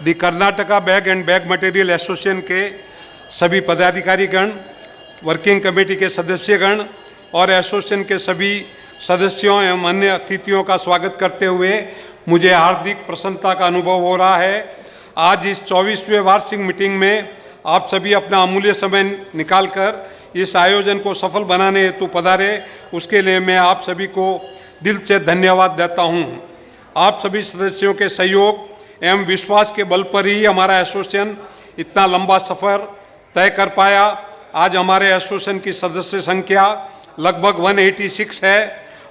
The Karnataka bag and bag material association के सभी पदाधिकारीगण, working committee के सदस्यगण और एसोसिएशन के सभी सदस्यों एवं अन्य अतिथियों का स्वागत करते हुए मुझे हार्दिक प्रसन्नता का अनुभव हो रहा है। आज इस 24वें वार्षिक मीटिंग में आप सभी अपना अमूल्य समय निकालकर इस आयोजन को सफल बनाने हेतु पधारे, उसके लिए मैं आप सभी को दिल से धन्यवाद देता हूं। आप सभी सदस्यों के सहयोग एवं विश्वास के बल पर ही हमारा एसोसिएशन इतना लंबा सफ़र तय कर पाया। आज हमारे एसोसिएशन की सदस्य संख्या लगभग 186 है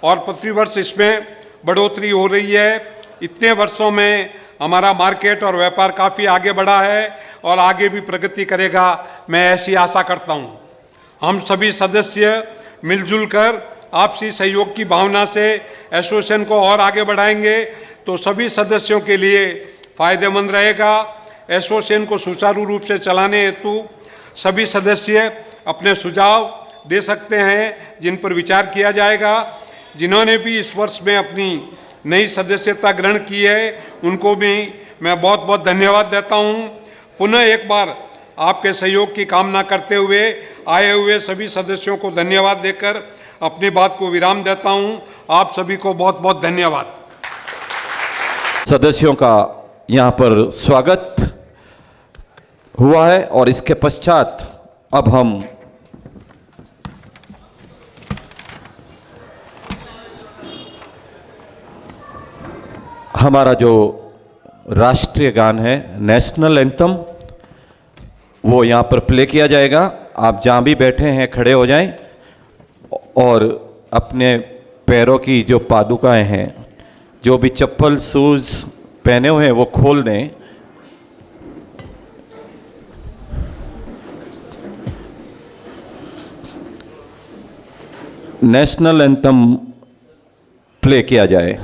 और प्रतिवर्ष इसमें बढ़ोतरी हो रही है। इतने वर्षों में हमारा मार्केट और व्यापार काफ़ी आगे बढ़ा है और आगे भी प्रगति करेगा, मैं ऐसी आशा करता हूं। हम सभी सदस्य मिलजुल कर आपसी सहयोग की भावना से एसोसिएशन को और आगे बढ़ाएंगे तो सभी सदस्यों के लिए फायदेमंद रहेगा। एसोसिएशन को सुचारू रूप से चलाने हेतु सभी सदस्य अपने सुझाव दे सकते हैं, जिन पर विचार किया जाएगा। जिन्होंने भी इस वर्ष में अपनी नई सदस्यता ग्रहण की है, उनको भी मैं बहुत बहुत धन्यवाद देता हूं। पुनः एक बार आपके सहयोग की कामना करते हुए आए हुए सभी सदस्यों को धन्यवाद देकर अपनी बात को विराम देता हूं। आप सभी को बहुत बहुत धन्यवाद। सदस्यों का यहाँ पर स्वागत हुआ है और इसके पश्चात अब हम हमारा जो राष्ट्रीय गान है, नेशनल एंथम, वो यहाँ पर प्ले किया जाएगा। आप जहाँ भी बैठे हैं खड़े हो जाएं और अपने पैरों की जो पादुकाएं हैं, जो भी चप्पल शूज़ पहने हुए हैं, वो खोल दें। नेशनल एंथम प्ले किया जाए।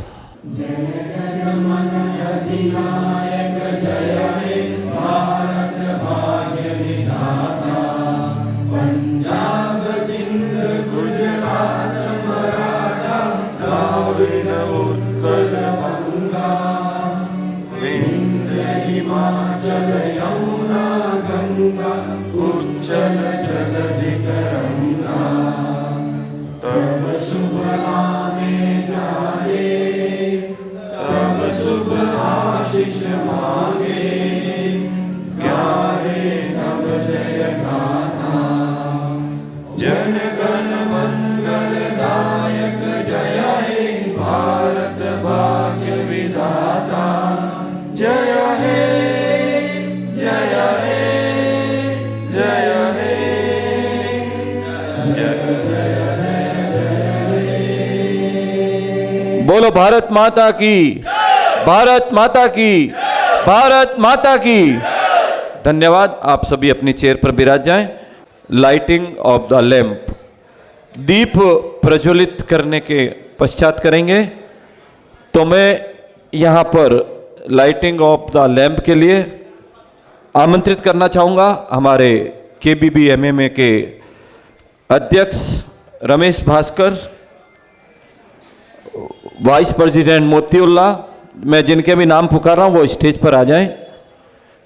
बोलो भारत माता की, भारत माता की, भारत माता की। धन्यवाद। आप सभी अपनी चेयर पर विराज जाएं। लाइटिंग ऑफ द लैंप, दीप प्रज्वलित करने के पश्चात करेंगे। तो मैं यहाँ पर लाइटिंग ऑफ द लैंप के लिए आमंत्रित करना चाहूँगा हमारे KBBMMA के अध्यक्ष रमेश भास्कर, वाइस प्रेसिडेंट मोतीउल्लाह, मैं जिनके भी नाम पुकार रहा हूँ वो स्टेज पर आ जाएं।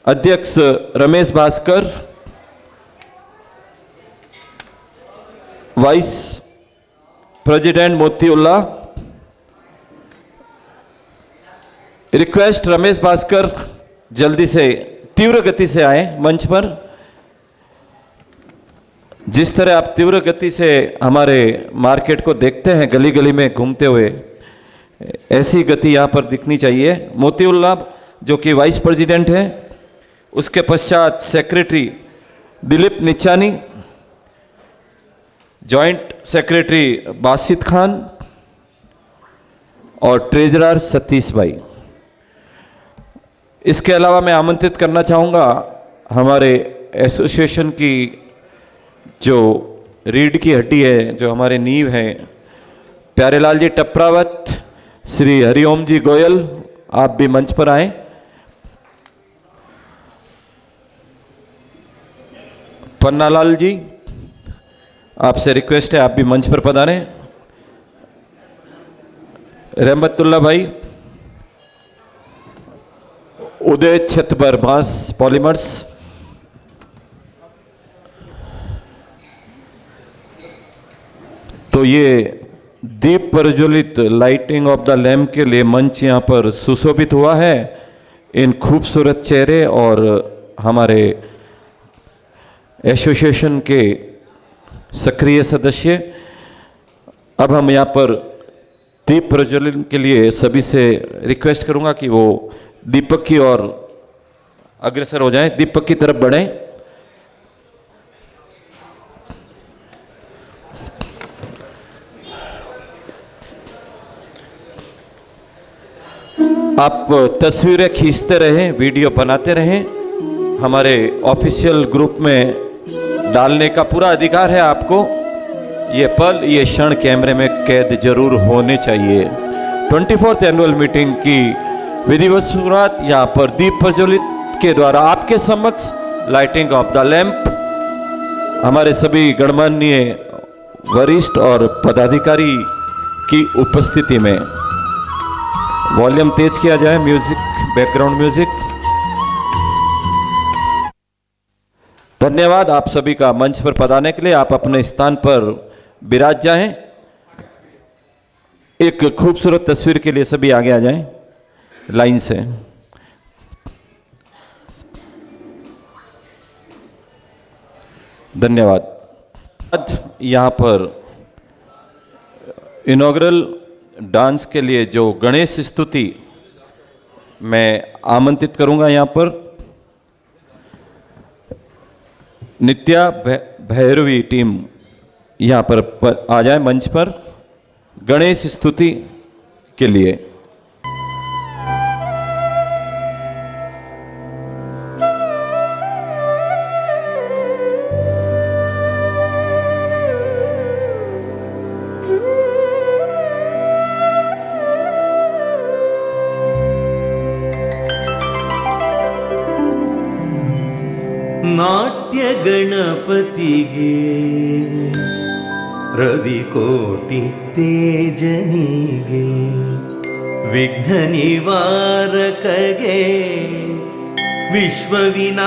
अध्यक्ष Ramesh Bhaskar, vice president Motiullah. Request Ramesh Bhaskar जल्दी से तीव्र गति से आए मंच पर। जिस तरह आप तीव्र गति से हमारे मार्केट को देखते हैं गली गली में घूमते हुए, ऐसी गति यहाँ पर दिखनी चाहिए। मोतीउल्लाह जो कि वाइस प्रेसिडेंट हैं, उसके पश्चात secretary Dilip Nichani, joint secretary Basit Khan और ट्रेजरर सतीश भाई। इसके अलावा मैं आमंत्रित करना चाहूँगा हमारे एसोसिएशन की जो रीढ़ की हड्डी है, जो हमारे नींव हैं, प्यारेलाल जी टपरावत, श्री हरिओम जी गोयल, आप भी मंच पर आए। पन्नालाल जी, आपसे रिक्वेस्ट है आप भी मंच पर पधारें। रहमतुल्लाह भाई, उदय छतबर बांस पॉलीमर्स, तो ये दीप प्रज्वलित लाइटिंग ऑफ द लैम्प के लिए मंच यहाँ पर सुशोभित हुआ है। इन खूबसूरत चेहरे और हमारे एसोसिएशन के सक्रिय सदस्य, अब हम यहाँ पर दीप प्रज्वलन के लिए सभी से रिक्वेस्ट करूँगा कि वो दीपक की ओर अग्रसर हो जाएं, दीपक की तरफ बढ़ें। आप तस्वीरें खींचते रहें, वीडियो बनाते रहें। हमारे ऑफिशियल ग्रुप में डालने का पूरा अधिकार है आपको। ये पल, ये क्षण कैमरे में कैद जरूर होने चाहिए। 24th एनुअल मीटिंग की विधिवत शुरुआत यहाँ पर दीप प्रज्वलित के द्वारा आपके समक्ष लाइटिंग ऑफ द लैंप हमारे सभी गणमान्य वरिष्ठ और पदाधिकारी की उपस्थिति में। वॉल्यूम तेज किया जाए, म्यूजिक, बैकग्राउंड म्यूजिक। धन्यवाद आप सभी का मंच पर पधारने के लिए। आप अपने स्थान पर विराज जाएं। एक खूबसूरत तस्वीर के लिए सभी आगे आ जाएं लाइन से। धन्यवाद। आज यहाँ पर इनॉग्रल डांस के लिए जो गणेश स्तुति मैं आमंत्रित करूंगा, यहाँ पर नित्या भैरवी टीम यहाँ पर आ जाए मंच पर गणेश स्तुति के लिए। नाट्य गणपतिगे रविकोटि तेजनिगे विघ्न निवारकगे विश्वविनायकगे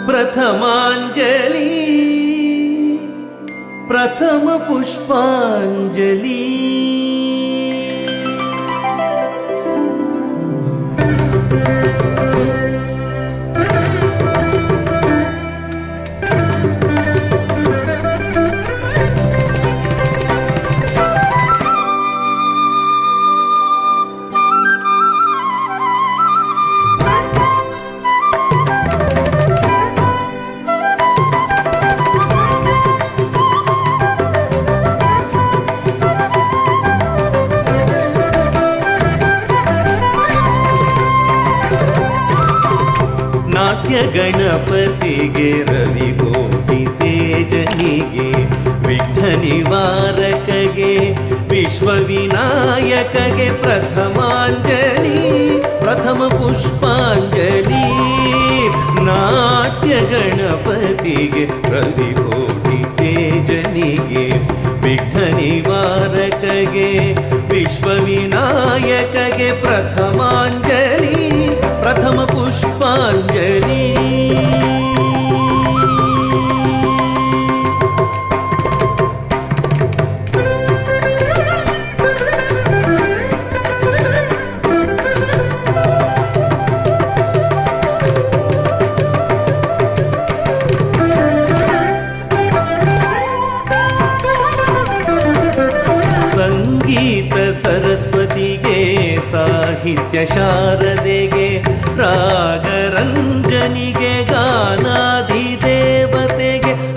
प्रथमांजलि प्रथम पुष्पांजलि। नाट्य गणपतिगे रविकोटि तेजनिगे विघ्न निवारकगे विश्वविनायकगे प्रथमांजलि प्रथम पुष्पांजलि। नाट्य गणपतिगे रविकोटि तेजनिगे विघ्न निवारकगे विश्वविनायकगे प्रथमांजलि प्रथम पुष्पांजलि। संगीत सरस्वतिगे साहित्य शारदेगे रागरंजनिगे गानाधिदेवतेगे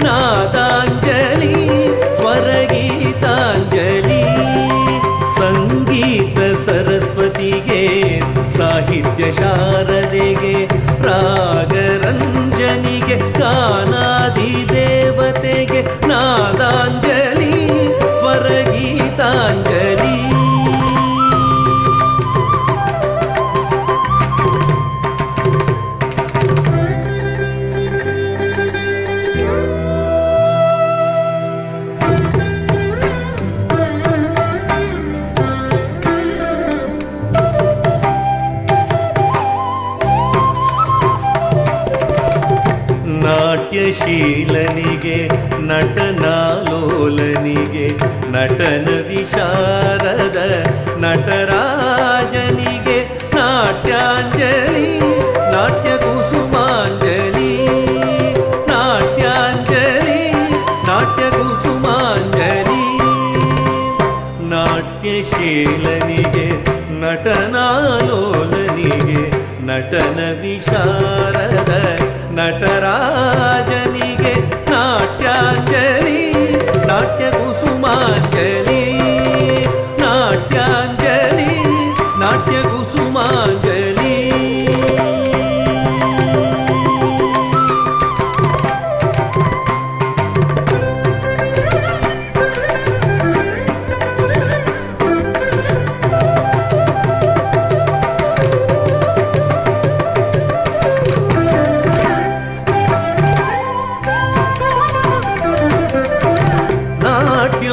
नादांजलि स्वरगीतांजलि। संगीत सरस्वतिगे साहित्य शारदेगे रागरंजनिगे गानाधिदेवतेगे नादांजलि स्वरगीतांजलि। ನಾಟ್ಯಶೀಲನಿಗೆ ನಟನಾಲೋಲನಿಗೆ ನಟನ ವಿಶಾರದ ನಟರಾಜನಿಗೆ ನಾಟ್ಯಾಂಜಲಿ ನಾಟ್ಯ ಕುಸುಮಾಂಜಲಿ ನಾಟ್ಯಾಂಜಲಿ ನಾಟ್ಯ ಕುಸುಮಾಂಜಲಿ ನಾಟ್ಯಶೀಲನಿಗೆ ನಟನಾಲೋಲನಿಗೆ ನಟನ ವಿಶಾರದ ನಟರಾಜನಿಗೆ ನಾಟ್ಯಾಂಜಲಿ ನಾಟ್ಯ ಕುಸುಮಾಂಜಲಿ ನಾಟ್ಯಾಂಜಲಿ ನಾಟ್ಯ ಕುಸುಮಾಂಜಲಿ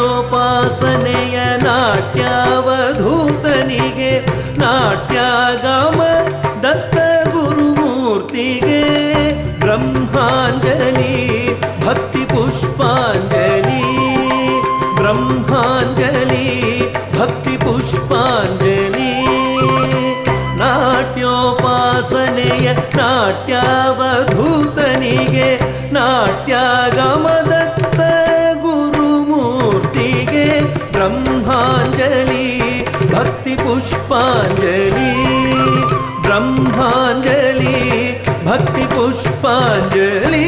ನಾಟ್ಯೋಪಾಸನೆಯ ನಾಟ್ಯಾವಧೂತನಿಗೆ ನಾಟ್ಯಾಗಮ ದತ್ತ ಗುರುಮೂರ್ತಿಗೆ ಬ್ರಹ್ಮಾಂಜಲಿ ಭಕ್ತಿ ಪುಷ್ಪಾಂಜಲಿ ಬ್ರಹ್ಮಾಂಜಲಿ ಭಕ್ತಿ ಪುಷ್ಪಾಂಜಲಿ ನಾಟ್ಯೋಪಾಸನೆಯ ನಾಟ್ಯಾವಧೂತನಿಗೆ ನಾಟ್ಯಾಗಮ ದತ್ತ ಗುರುಮೂರ್ತಿಗೆ ಬ್ರಹ್ಮಾಂಜಲಿ ಭಕ್ತಿ ಪುಷ್ಪಾಂಜಲಿ ಬ್ರಹ್ಮಾಂಜಲಿ ಭಕ್ತಿ ಪುಷ್ಪಾಂಜಲಿ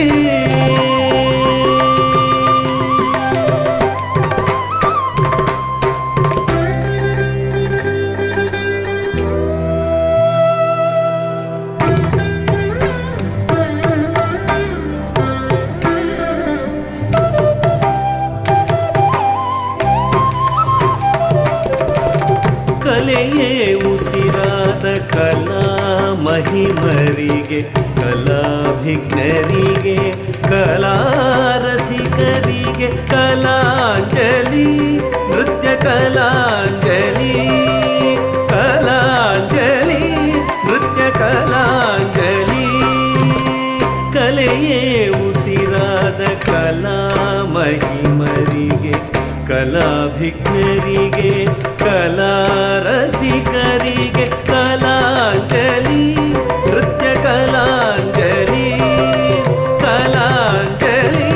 ಕಲೆಯೇ ಉಸಿರಾದ ಕಲಾ ಮಹಿಮರಿಗೆ ಕಲಾಭಿಜ್ಞರಿಗೆ ಕಲಾರಸಿಕರಿಗೆ ಕಲಾಂಜಲಿ ನೃತ್ಯ ಕಲಾಂಜಲಿ ಕಲಾಂಜಲಿ ನೃತ್ಯ ಕಲಾಂಜಲಿ ಕಲೆಯೇ ಉಸಿರಾದ ಕಲಾ ಮಹಿಮರಿಗೆ ಕಲಾಭಿಜ್ಞರಿಗೆ ಕಲಾರಸಿಕರಿಗೆ ಕಲಾಂಜಲಿ ನೃತ್ಯ ಕಲಾಂಜಲಿ ಕಲಾಂಜಲಿ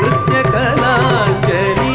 ನೃತ್ಯ ಕಲಾಂಜಲಿ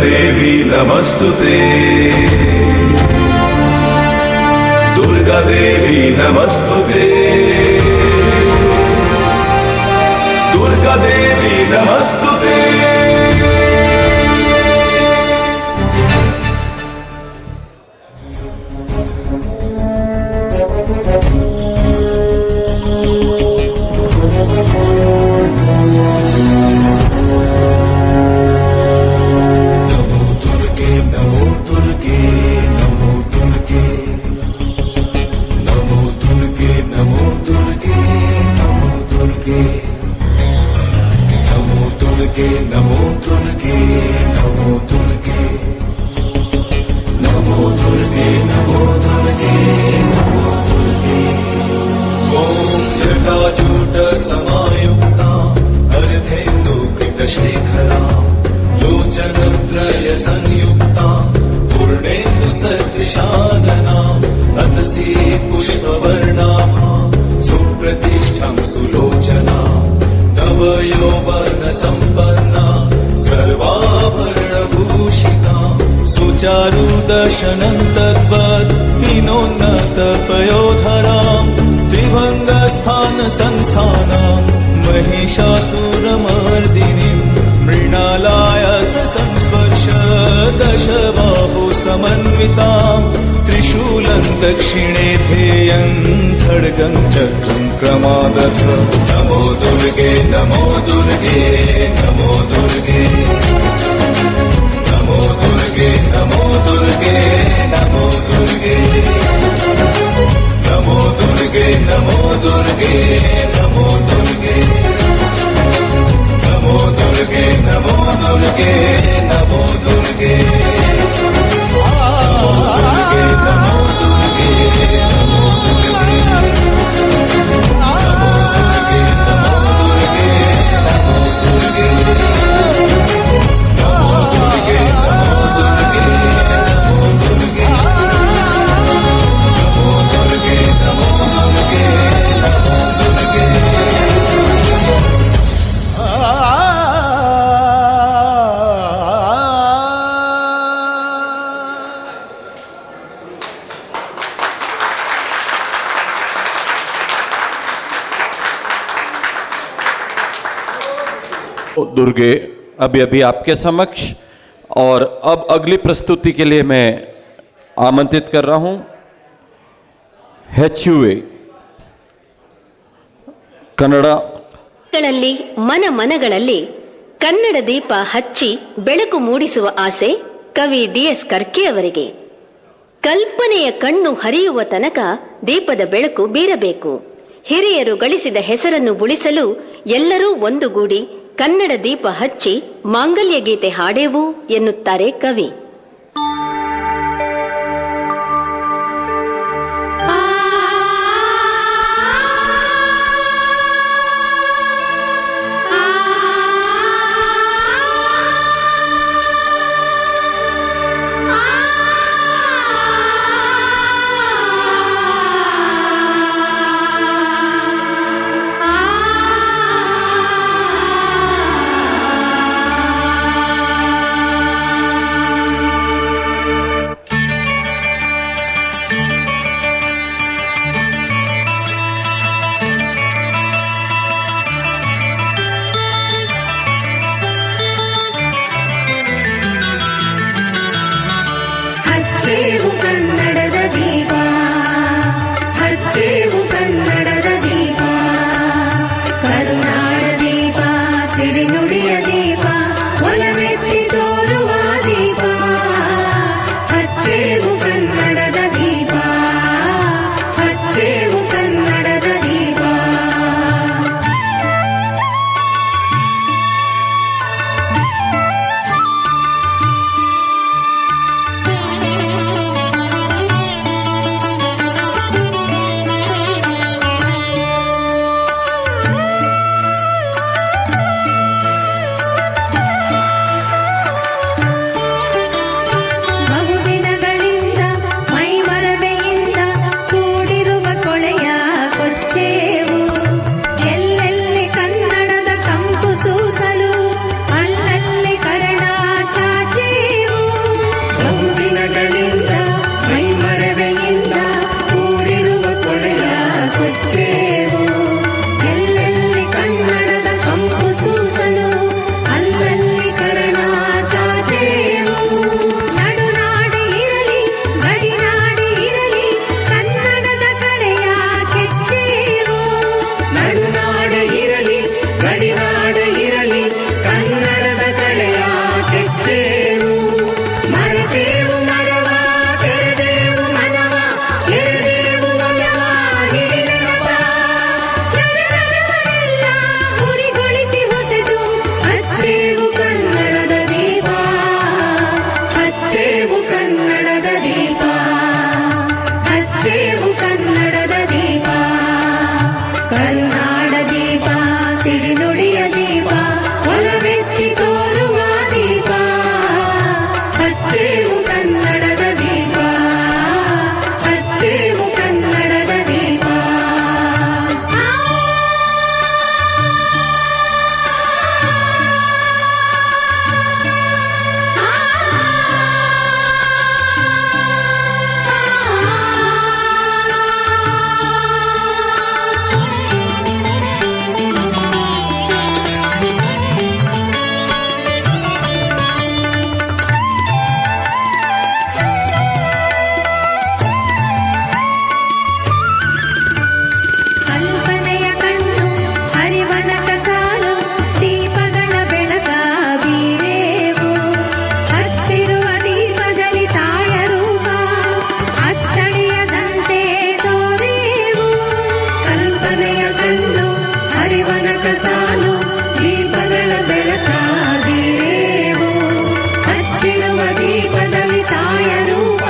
देवी नमस्तुते दुर्गा देवी नमस्तुते दुर्गा देवी नमस्तुते संयुक्ता पूर्णेन्दु सदृशानना अतसी पुष्पवर्णाभा सुप्रतिष्ठं सुलोचना नवयौवन संपन्ना सर्वाभरणभूषिता सुचारुदशनं तद्वत् विनोन्नतपयोधरां त्रिभङ्गस्थान संस्थानां महिषासुरमर्दिनीं मृणालायत संस्पर्श दशबाहु समन्वितां त्रिशूलं दक्षिणे ध्येयं खड्गं चक्रं क्रमादथ नमो दुर्गे नमो दुर्गे नमो दुर्गे नमो दुर्गे नमो दुर्गे नमो दुर्गे नमो दुर्गे नमो दुर्गे नमो दुर्गे नमो दुर्गे नमो दुर्गे नमो दुर्गे दुर्गे अभी अभी आपके समक्ष, और अब अगली प्रस्तुति के लिए मैं आमंत्रित कर रहा हूं HUA ಕನ್ನಡ ಗಳಲ್ಲಿ ಮನ ಮನಗಳಲ್ಲಿ ಕನ್ನಡ ದೀಪ ಹಚ್ಚಿ ಬೆಳಕು ಮೂಡಿಸುವ ಆಸೆ ಕವಿ DS ಕರ್ಕೆ ಅವರಿಗೆ. ಕಲ್ಪನೆಯ ಕಣ್ಣು ಹರಿಯುವ ತನಕ ದೀಪದ ಬೆಳಕು ಬೀರಬೇಕು. ಹಿರಿಯರು ಗಳಿಸಿದ ಹೆಸರನ್ನು ಉಳಿಸಲು ಎಲ್ಲರೂ ಒಂದುಗೂಡಿ ಕನ್ನಡ ದೀಪ ಹಚ್ಚಿ ಮಾಂಗಲ್ಯ ಗೀತೆ ಹಾಡೆವು ಎನ್ನುತ್ತಾರೆ ಕವಿ. ನಾಲ್ಕ ಸಾಲು ದೀಪಗಳ ಬೆಳಕಾಗಿರೇವು. ಹಚ್ಚಿರುವ ದೀಪದಲ್ಲಿ ತಾಯ ರೂಪ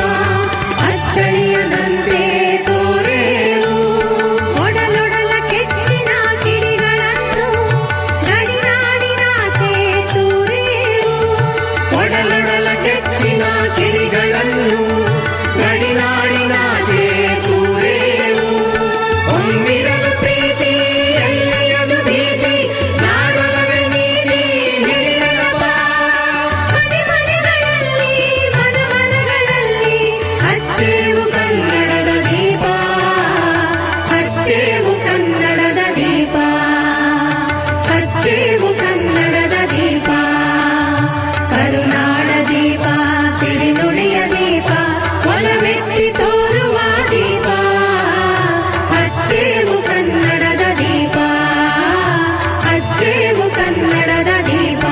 ಅಚ್ಚಳಿಯದಂತೆ ತೋರೇವು. ಒಡಲೊಡಲ ಕೆಚ್ಚಿನ ಕಿಡಿಗಳನ್ನು ಗಡಿನಾಡಿನಾಚೆ ತೂರೇವು. ಒಡಲೊಡಲ ಕೆಚ್ಚಿನ ಕಿಡಿಗಳನ್ನು ಗಡಿನಾಡಿನಾಚೆ ತೂರೇವು. ಒಮ್ಮಿರಲು ಪ್ರೀತಿ ಎಲ್ಲಿಯದು ಭೀತಿ ನಾಡೊಲವೇ ನೀತಿ ಹಿಡಿಯರಪ್ಪ. ಮನೆ ಮನೆಗಳಲ್ಲಿ ಮನ ಮನಗಳಲ್ಲಿ ಹಚ್ಚೇವು ಕನ್ನಡದ ದೀಪ. ಹಚ್ಚೇವು ಕನ್ನಡದ ದೀಪ. ಹಚ್ಚೇವು ಕನ್ನಡದ ದೀಪ. ಕರುನಾಡ ದೀಪ ಸಿರಿನುಡಿಯ ದೀಪ ಒಲವೆತ್ತಿ ತೋರುವ ದೀಪ. ಹಚ್ಚೇವು ಕನ್ನಡದ ದೀಪ. ಹಚ್ಚೇವು ಕನ್ನಡದ ದೀಪ.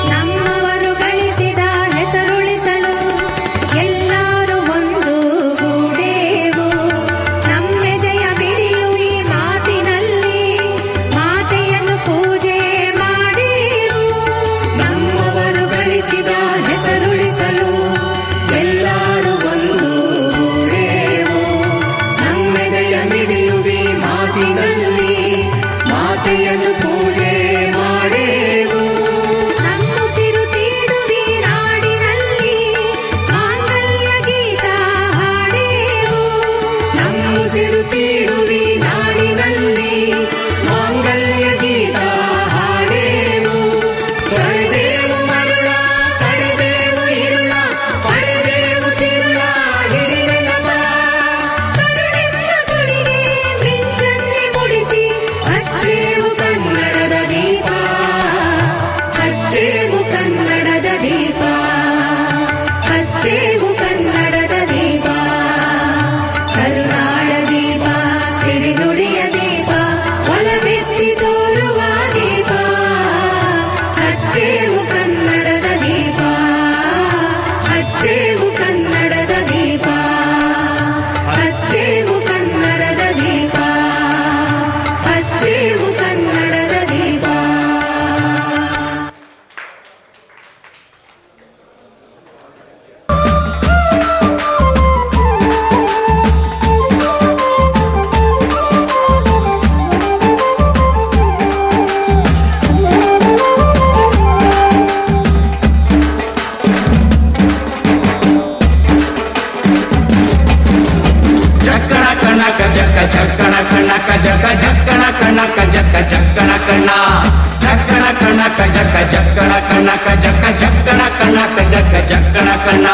ನಮ್ಮವರು ಗಳಿಸಿದ ಹೆಸರುಳಿಸಲು ಎಲ್ಲರೂ ಒಂದು ಗೂಡೇವು. ನಮ್ಮೆದೆಯ ಬಿರಿಯುವಿ ಮಾತಿನಲ್ಲಿ ಮಾತೆಯನ್ನು ಪೂಜೆ ಮಾಡೇವು. ನಮ್ಮವರು ಗಳಿಸಿದ ಹೆಸರುಳಿಸಲು ಎಲ್ಲರೂ ಒಂದು ಗೂಡೇವು. ನಮ್ಮೆದೆಯ ಬಿರಿಯುವಿ ಮಾತಿನಲ್ಲಿ ಮಾತೆಯನ್ನು ಪೂಜೆ ಮಾಡೇವು. ನಮ್ಮುಸಿರು ತೀಡುವಿ ನಾಡಿನಲ್ಲಿ ಮಾಂಗಲ್ಯ ಗೀತ ಹಾಡೇವು. ನಮ್ಮುಸಿರು ತೀಡುವಿ ನಾಡಿನಲ್ಲಿ ಮಾಂಗಲ್ಯ ಗೀತ ಹಾಡೇವು. ಕರೆದೇವು ಮರುಳ ಕಡೆದೇವು ಇರುಳ ಪಡೆದೇವು ತಿರುಳ ಹಿಡಿದೆಲ್ಲಪ್ಪ. ಕರುಣಿಂದ ಗುಡಿಗೆ ಮಿಂಚನ್ನೆ ಮುಡಿಸಿ ಹಚ್ಚೇವು ಕನ್ನಡದ ದೀಪ. ಹಚ್ಚೇವು ಕನ್ನಡದ ದೀಪ. ಹಚ್ಚೇವು ಕನ್ನಡದ ದೀಪ. ಕರುನಾಡ ದೀಪ ಸಿರಿನುಡಿಯ ದೀಪ ಒಲವೆತ್ತಿ ತೋರುವ ದೀಪ. ಹಚ್ಚೇವು ಕನ್ನಡದ ದೀಪ. ಹಚ್ಚೇವು ಕನ್ನಡದ ದೀಪ. ಹಚ್ಚೇವು ಕನ್ನಡದ ದೀಪ. ಹಚ್ಚೇವು ಕನ್ನಡದ ದೀಪ. ಜಕ್ಕಣ ಕಣಕ ಜಕ್ಕ ಜಕ್ಕಣ ಕಣಕ ಜಕ್ಕ ಜಕ್ಕಣ ಕಣಕ ಜಕ್ಕ ಜಕ್ಕಣ ಕಣ್ಣ ಜಕ್ಕಣ ಕಣಕ ಜಕ್ಕ ಜಕ್ಕಣ ಕಣಕ ಜಕ್ಕ ಜಕ್ಕಣ ಕಣಕ ಜಕ್ಕ ಜಕ್ಕಣ ಕಣ್ಣ.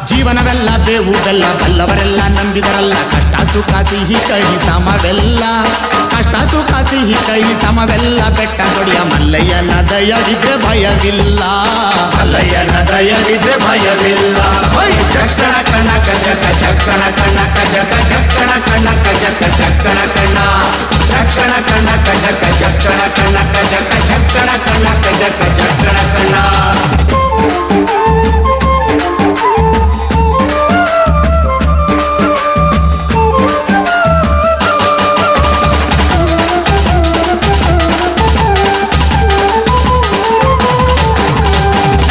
ಜೀವನವೆಲ್ಲ ಬೇವು ಬೆಲ್ಲ ಬಲ್ಲವರೆಲ್ಲ ನಂಬಿದರಲ್ಲ. ಕಷ್ಟ ಸುಖ ಸಿಹಿ ಕೈ ಸಮವೆಲ್ಲ. ಕಷ್ಟ ಸುಖ ಸಿಹಿ ಕೈ ಸಮವೆಲ್ಲ. ಬೆಟ್ಟ ದೊಡಿಯ ಮಲ್ಲಯ್ಯನ ದಯವಿದ್ರೆ ಭಯವಿಲ್ಲ. ಮಲ್ಲಯ್ಯನ ದಯವಿದ್ರೆ ಭಯವಿಲ್ಲ. ಜಕ್ಕಣ ಕಣಕ ಜಕ್ಕ ಜಕ್ಕಣ ಕಣಕ ಜಕ್ಕ ಜಕ್ಕಣ ಕಣಕ ಜಕ್ಕ ಜಕ್ಕಣ ಕಣ್ಣ ಜಕ್ಕಣ ಕಣಕ ಜಕ್ಕ ಜಕ್ಕಣ ಕಣಕ ಜಕ್ಕ ಜಕ್ಕಣ ಕಣಕ ಜಕ್ಕ ಜಕ್ಕಣ ಕಣ್ಣ.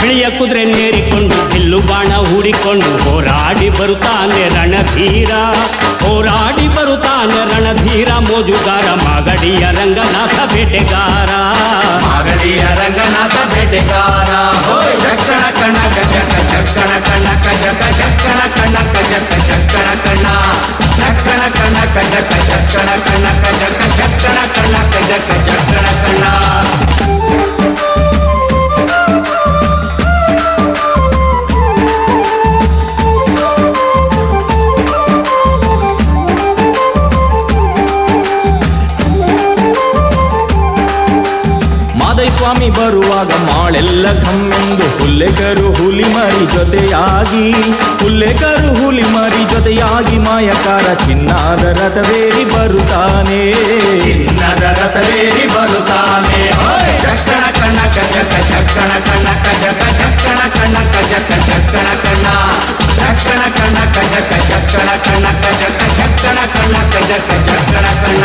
ಬಿಳಿಯ ಕುದುರೆ ನೇರಿಕೊಂಡು ಬಿಲ್ಲು ಬಾಣ ಹೂಡಿಕೊಂಡು ಹೋರಾಡಿ ಬರುತ್ತಾನೆ ರಣಧೀರ. ಹೋರಾಡಿ ಬರುತ್ತಾನೆ ರಣಧೀರ. ಮೋಜುಗಾರ ಮಾಗಡಿಯ ರಂಗನಾಥ ಬೇಟೆಗಾರ. ಮಾಗಡಿಯ ರಂಗನಾಥ ಬೇಟೆಗಾರ. ಜಕ್ಕಣ ಕಣಕ ಜಕ್ಕ ಜಕ್ಕಣ ಕಣಕ ಜಕ್ಕ ಜಕ್ಕಣ ಕಣಕ ಜಕ್ಕ ಜಕ್ಕಣ ಕಣ್ಣ ಜಕ್ಕಣ ಕಣಕ ಜಕ್ಕ ಜಕ್ಕಣ ಕಣಕ ಜಕ್ಕ ಜಕ್ಕಣ ಕಣಕ ಜಕ್ಕ ಜಕ್ಕಣ ಕಣ್ಣ. ಸ್ವಾಮಿ ಬರುವಾಗ ಮಾಳೆಲ್ಲ ಘಮ್ಮೆಂದು ಹುಲ್ಲೆಗರು ಹುಲಿ ಮರಿ ಜೊತೆಯಾಗಿ ಹುಲ್ಲೆಕರು ಹುಲಿ ಮರಿ ಜೊತೆಯಾಗಿ ಮಾಯಕಾರ ಚಿನ್ನಾದ ರಥವೇರಿ ಬರುತ್ತಾನೆ ಚಿನ್ನದ ರಥವೇರಿ ಬರುತ್ತಾನೆ ಚಕ್ಕಣ ಕಣ್ಣಕ ಜಕ ಚಕ್ಕಣ ಕಣ್ಣಕ ಜಕ ಚಕ್ಕಣ ಕಣ್ಣಕ ಜಕ ಚಕ್ಕಣ ಕಣ್ಣ ಚಕ್ಕಣ ಕಣ್ಣಕ ಜಕ ಚಕ್ಕಣ ಕಣ್ಣಕ ಜಕ ಚಕ್ಕಣ ಕಣ್ಣಕ ಜಕ ಚಕ್ಕಣ ಕಣ್ಣ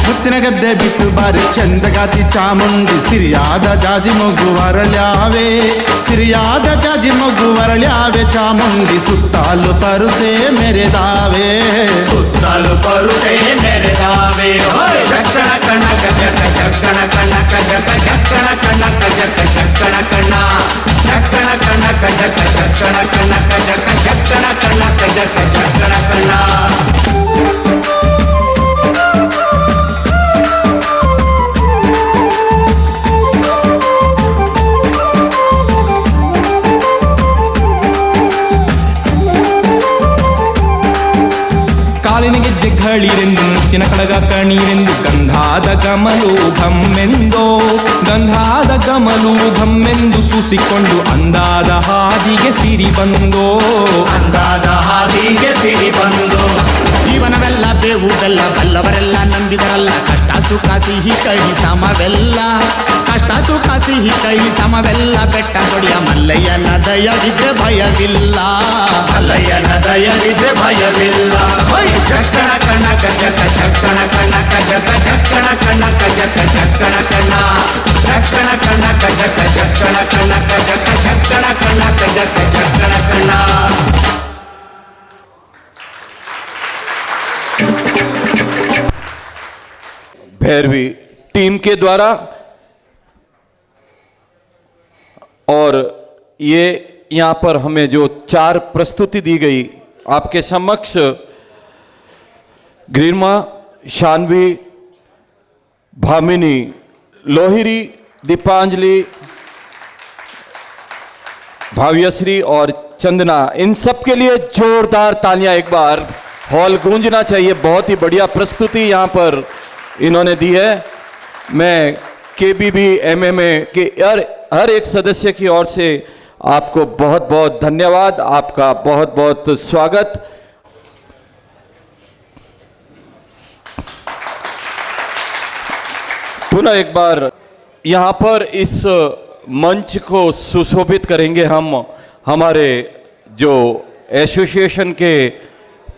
ಮುತ್ತಿನ ಗದ್ದೆ ಬಿಟ್ಟು ಬಾರಿ ಚಂದಗಾತಿ ಚಾಮುಂಡಿ ಸಿರಿಯಾದ ಜಾಜಿ ಮಗು ವರಳ್ಯಾವೆ ಸಿರಿಯಾದ ಜಾಜಿ ಮಗು ವರಳ್ಯಾವೆ ಚಾಮುಂಡಿ ಸುತ್ತಾಲು ಪರುಸೆ ಮೆರೆದಾವೆ ಸುತ್ತಲು ಪರುಸೆ ಮೆರೆದಾವೆ ಚಕ್ಕಣ ಕಣ್ಣಕ ಜಕ ಚಕ್ಕಣ ಕಣ್ಣಕ ಜಕ ಚಕ್ಕಣ ಕಣ್ಣಕ ಜಕ ಚಕ್ಕಣ ಕಣ್ಣ ಚಕ್ಕಣ ಕಣ್ಣಕ ಜಕ ಚಕ್ಕಣ ಕಣ್ಣಕ ಜಕ ಚಕ್ಕಣ ಕಣ್ಣಕ ಜಕ ಚಕ್ಕಣ ಕಣ್ಣ ಕಾಲಿನ ಗೆಜ್ಜೆ ಘಳಿರೆಂದು ಮುತ್ತಿನ ಕಡಗ ಕಣೀರೆಂದು ಗಂಧಾದ ಗಮಲು ಘಮ್ಮೆಂದೋ ಗಂಧಾದ ಗಮಲು ಘಮ್ಮೆಂದು ಸೂಸಿಕೊಂಡು ಅಂದಾದ ಹಾದಿಗೆ ಸಿರಿ ಬಂದೋ ಅಂದಾದ ಹಾದಿಗೆ ಸಿರಿ ಬಂದು ಜೀವನವೆಲ್ಲ ಬೇವು ಬೆಲ್ಲ ಬಲ್ಲವರೆಲ್ಲ ನಂಬಿದರಲ್ಲ ಕಷ್ಟ ಸುಖ ಸಿಹಿ ಕಹಿ ಸಮವೆಲ್ಲ ಕಷ್ಟ ಸುಖ ಸಿಹಿ ಕಹಿ ಸಮವೆಲ್ಲ ಬೆಟ್ಟ ದೊಡಿಯ ಮಲ್ಲಯ್ಯನ ದಯವಿದ್ರೆ ಭಯವಿಲ್ಲ ಮಲ್ಲಯ್ಯನ ದಯವಿದ್ರೆ ಭಯವಿಲ್ಲ ಚಕ್ಕಣ ಕಣ್ಣಕ ಜಕ ಚಕ್ಕಣ ಕಣ್ಣಕ ಜಕ ಚಕ್ಕಣ ಕಣ್ಣಕ ಜಕ ಚಕ್ಕಣ ಕಣ್ಣ ಚಕ್ಕಣ ಕಣ್ಣಕ ಜಕ ಚಕ್ಕಣ ಕಣ್ಣಕ ಜಕ ಚಕ್ಕಣ ಕಣ್ಣಕ ಜಕ ಚಕ್ಕಣ ಕಣ್ಣ भैरवी टीम के द्वारा और ये यहाँ पर हमें जो 4 प्रस्तुति दी गई आपके समक्ष ग्रीमा, शानवी, भामिनी, लोहिरी, दीपांजलि, भाव्यश्री और चंदना, इन सब के लिए जोरदार तालियां एक बार हॉल गूंजना चाहिए। बहुत ही बढ़िया प्रस्तुति यहाँ पर इन्होंने दी है। मैं केबीबी एमएमए के हर एक सदस्य की ओर से आपको बहुत बहुत धन्यवाद, आपका बहुत बहुत स्वागत। पुनः एक बार यहाँ पर इस मंच को सुशोभित करेंगे हम हमारे जो एसोसिएशन के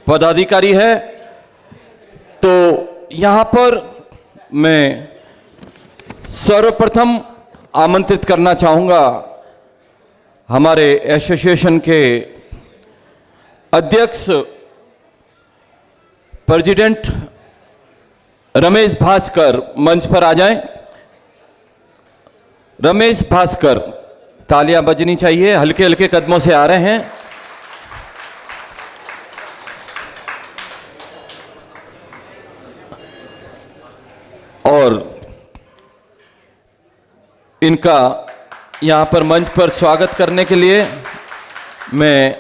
पदाधिकारी है। तो यहाँ पर मैं सर्वप्रथम आमंत्रित करना चाहूँगा हमारे एसोसिएशन के अध्यक्ष प्रेसिडेंट रमेश भास्कर मंच पर आ जाएं। रमेश भास्कर, तालियां बजनी चाहिए, हल्के हल्के कदमों से आ रहे हैं। और इनका यहाँ पर मंच पर स्वागत करने के लिए मैं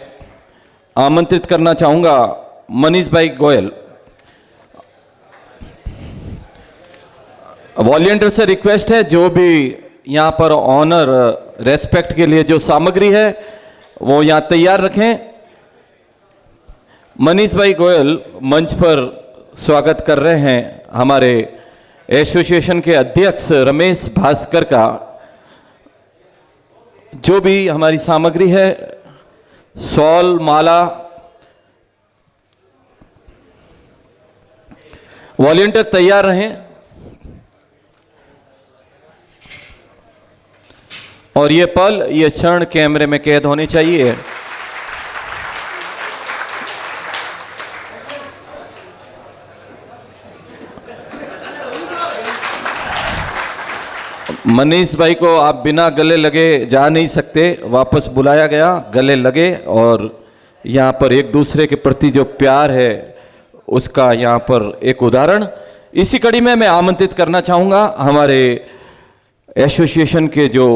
आमंत्रित करना चाहूँगा मनीष भाई गोयल। वॉलंटियर से रिक्वेस्ट है जो भी यहाँ पर ऑनर रेस्पेक्ट के लिए जो सामग्री है वो यहाँ तैयार रखें। मनीष भाई गोयल मंच पर स्वागत कर रहे हैं हमारे एसोसिएशन के अध्यक्ष रमेश भास्कर का। जो भी हमारी सामग्री है, शॉल, माला, वॉलंटियर तैयार रहें। और ये पल, ये क्षण कैमरे में कैद होनी चाहिए। मनीष भाई को आप बिना गले लगे जा नहीं सकते, वापस बुलाया गया, गले लगे और यहाँ पर एक दूसरे के प्रति जो प्यार है उसका यहाँ पर एक उदाहरण। इसी कड़ी में मैं आमंत्रित करना चाहूँगा हमारे एसोसिएशन के जो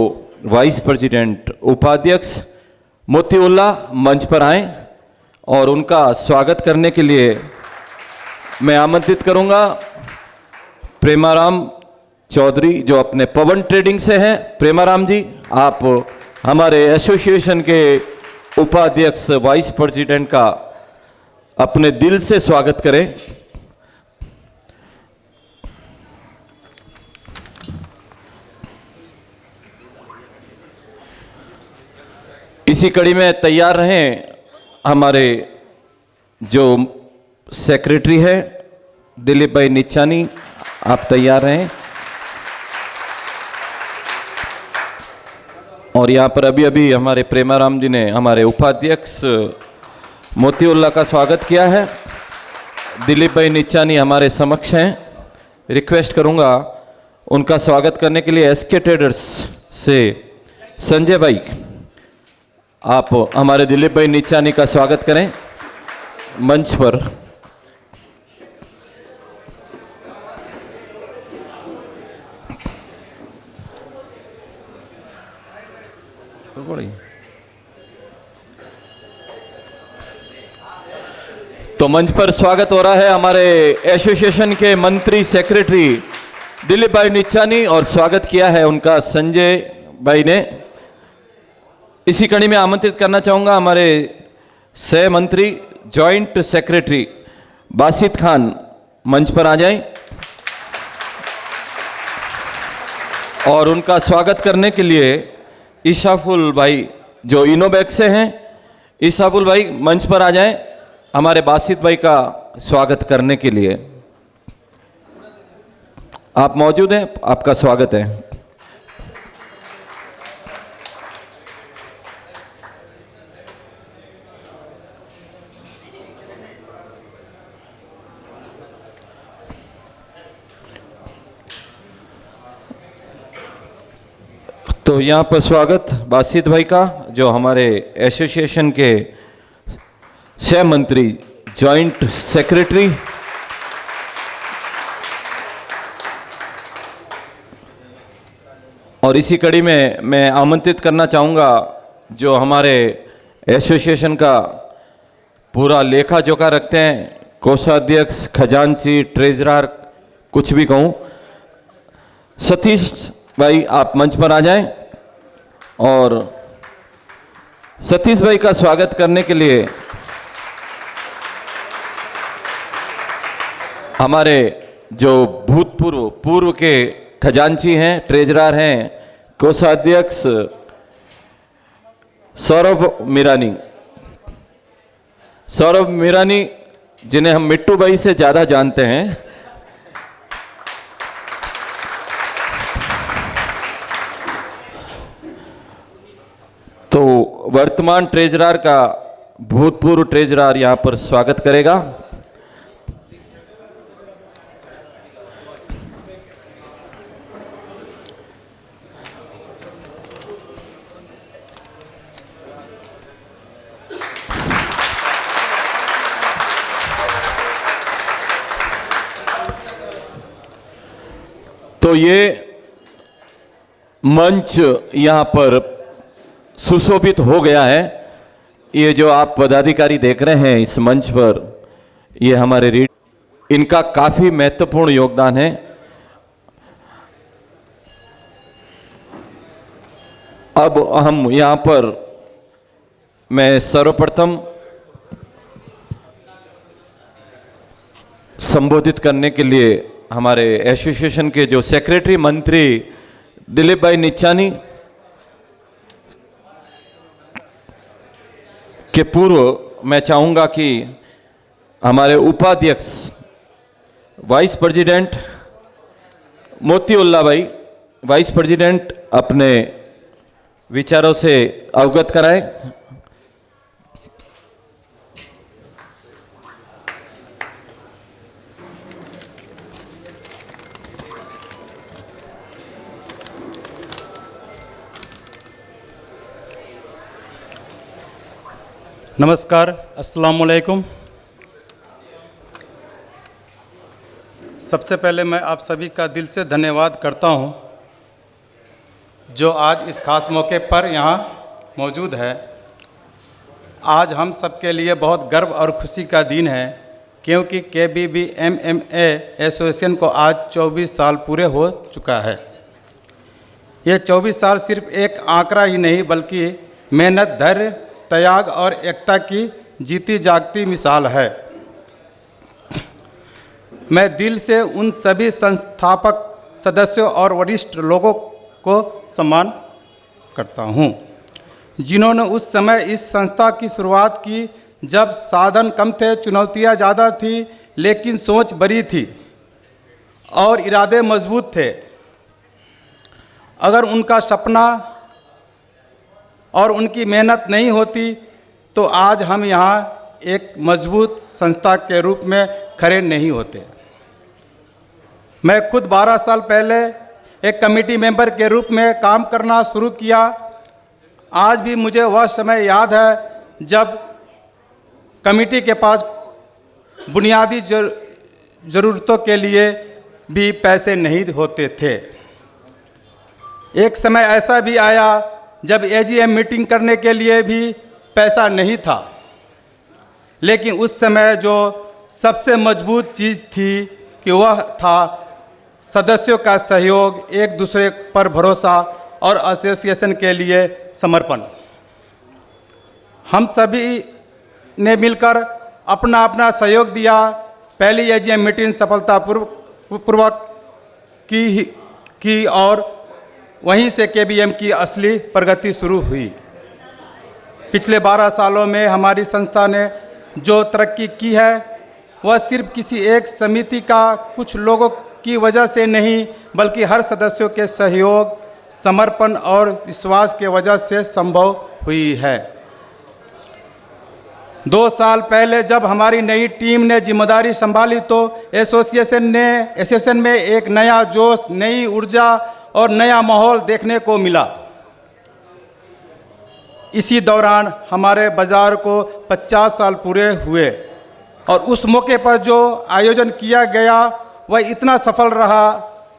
वाइस प्रेसिडेंट, उपाध्यक्ष मोतीउल्लाह मंच पर आए और उनका स्वागत करने के लिए मैं आमंत्रित करूंगा प्रेमाराम चौधरी जो अपने पवन ट्रेडिंग से हैं। प्रेमाराम जी, आप हमारे एसोसिएशन के उपाध्यक्ष वाइस प्रेसिडेंट का अपने दिल से स्वागत करें। इसी कड़ी में तैयार रहें हमारे जो सेक्रेटरी है दिलीप भाई निचानी, आप तैयार रहें। और यहाँ पर अभी अभी हमारे प्रेमाराम जी ने हमारे उपाध्यक्ष मोतीउल्लाह का स्वागत किया है। दिलीप भाई निचानी हमारे समक्ष हैं। रिक्वेस्ट करूँगा उनका स्वागत करने के लिए एसके ट्रेडर्स से संजय भाई, आप हमारे दिलीप भाई निचानी का स्वागत करें मंच पर। तो मंच पर स्वागत हो रहा है हमारे एसोसिएशन के मंत्री सेक्रेटरी दिलीप भाई निचानी और स्वागत किया है उनका संजय भाई ने। इसी कड़ी में आमंत्रित करना चाहूँगा हमारे सह मंत्री जॉइंट सेक्रेटरी बासित खान मंच पर आ जाएं और उनका स्वागत करने के लिए इशाफुल भाई जो इनोबैक से हैं, इशाफुल भाई मंच पर आ जाएं हमारे बासित भाई का स्वागत करने के लिए। आप मौजूद हैं, आपका स्वागत है। तो यहाँ पर स्वागत बासित भाई का जो हमारे एसोसिएशन के सह मंत्री जॉइंट सेक्रेटरी और इसी कड़ी में मैं आमंत्रित करना चाहूँगा जो हमारे एसोसिएशन का पूरा लेखा जोखा रखते हैं, कोषाध्यक्ष, खजांची, ट्रेजरर, कुछ भी कहूँ, सतीश भाई आप मंच पर आ जाएं और सतीश भाई का स्वागत करने के लिए हमारे जो पूर्व के खजांची हैं, ट्रेजरर हैं, कोषाध्यक्ष सौरभ मीरानी जिन्हें हम मिट्टू भाई से ज़्यादा जानते हैं, तो वर्तमान ट्रेजरर का भूतपूर्व ट्रेजरर यहाँ पर स्वागत करेगा। तो ये मंच यहाँ पर सुशोभित हो गया है। ये जो आप पदाधिकारी देख रहे हैं इस मंच पर, ये हमारे इनका काफी महत्वपूर्ण योगदान है। अब हम यहाँ पर मैं सर्वप्रथम संबोधित करने के लिए हमारे एसोसिएशन के जो सेक्रेटरी मंत्री दिलीप भाई निचानी के पूर्व मैं चाहूँगा कि हमारे उपाध्यक्ष वाइस प्रेसिडेंट मोतीउल्लाह भाई वाइस प्रेसिडेंट अपने विचारों से अवगत कराएं। नमस्कार, अस्सलाम वालेकुम। सबसे पहले मैं आप सभी का दिल से धन्यवाद करता हूं जो आज इस खास मौके पर यहाँ मौजूद है। आज हम सबके लिए बहुत गर्व और खुशी का दिन है, क्योंकि KBB MMA एसोसिएशन को आज 24 साल पूरे हो चुका है। ये 24 साल सिर्फ एक आंकड़ा ही नहीं, बल्कि मेहनत, धैर्य, त्याग और एकता की जीती जागती मिसाल है। मैं दिल से उन सभी संस्थापक सदस्यों और वरिष्ठ लोगों को सम्मान करता हूँ, जिन्होंने उस समय इस संस्था की शुरुआत की जब साधन कम थे, चुनौतियाँ ज़्यादा थी, लेकिन सोच बड़ी थी और इरादे मजबूत थे। अगर उनका सपना और उनकी मेहनत नहीं होती तो आज हम यहाँ एक मजबूत संस्था के रूप में खड़े नहीं होते। मैं खुद 12 साल पहले एक कमेटी मेंबर के रूप में काम करना शुरू किया। आज भी मुझे वह समय याद है जब कमेटी के पास बुनियादी ज़रूरतों के लिए भी पैसे नहीं होते थे। एक समय ऐसा भी आया जब AGM मीटिंग करने के लिए भी पैसा नहीं था, लेकिन उस समय जो सबसे मजबूत चीज़ थी कि वह था सदस्यों का सहयोग, एक दूसरे पर भरोसा और एसोसिएशन के लिए समर्पण। हम सभी ने मिलकर अपना अपना सहयोग दिया। पहली AGM मीटिंग सफलतापूर्वक की और वहीं से KBM की असली प्रगति शुरू हुई। पिछले 12 सालों में हमारी संस्था ने जो तरक्की की है वह सिर्फ किसी एक समिति का कुछ लोगों की वजह से नहीं, बल्कि हर सदस्यों के सहयोग, समर्पण और विश्वास के वजह से संभव हुई है। 2 साल पहले जब हमारी नई टीम ने जिम्मेदारी संभाली तो एसोसिएशन में एक नया जोश, नई ऊर्जा और नया माहौल देखने को मिला। इसी दौरान हमारे बाजार को 50 साल पूरे हुए और उस मौके पर जो आयोजन किया गया वह इतना सफल रहा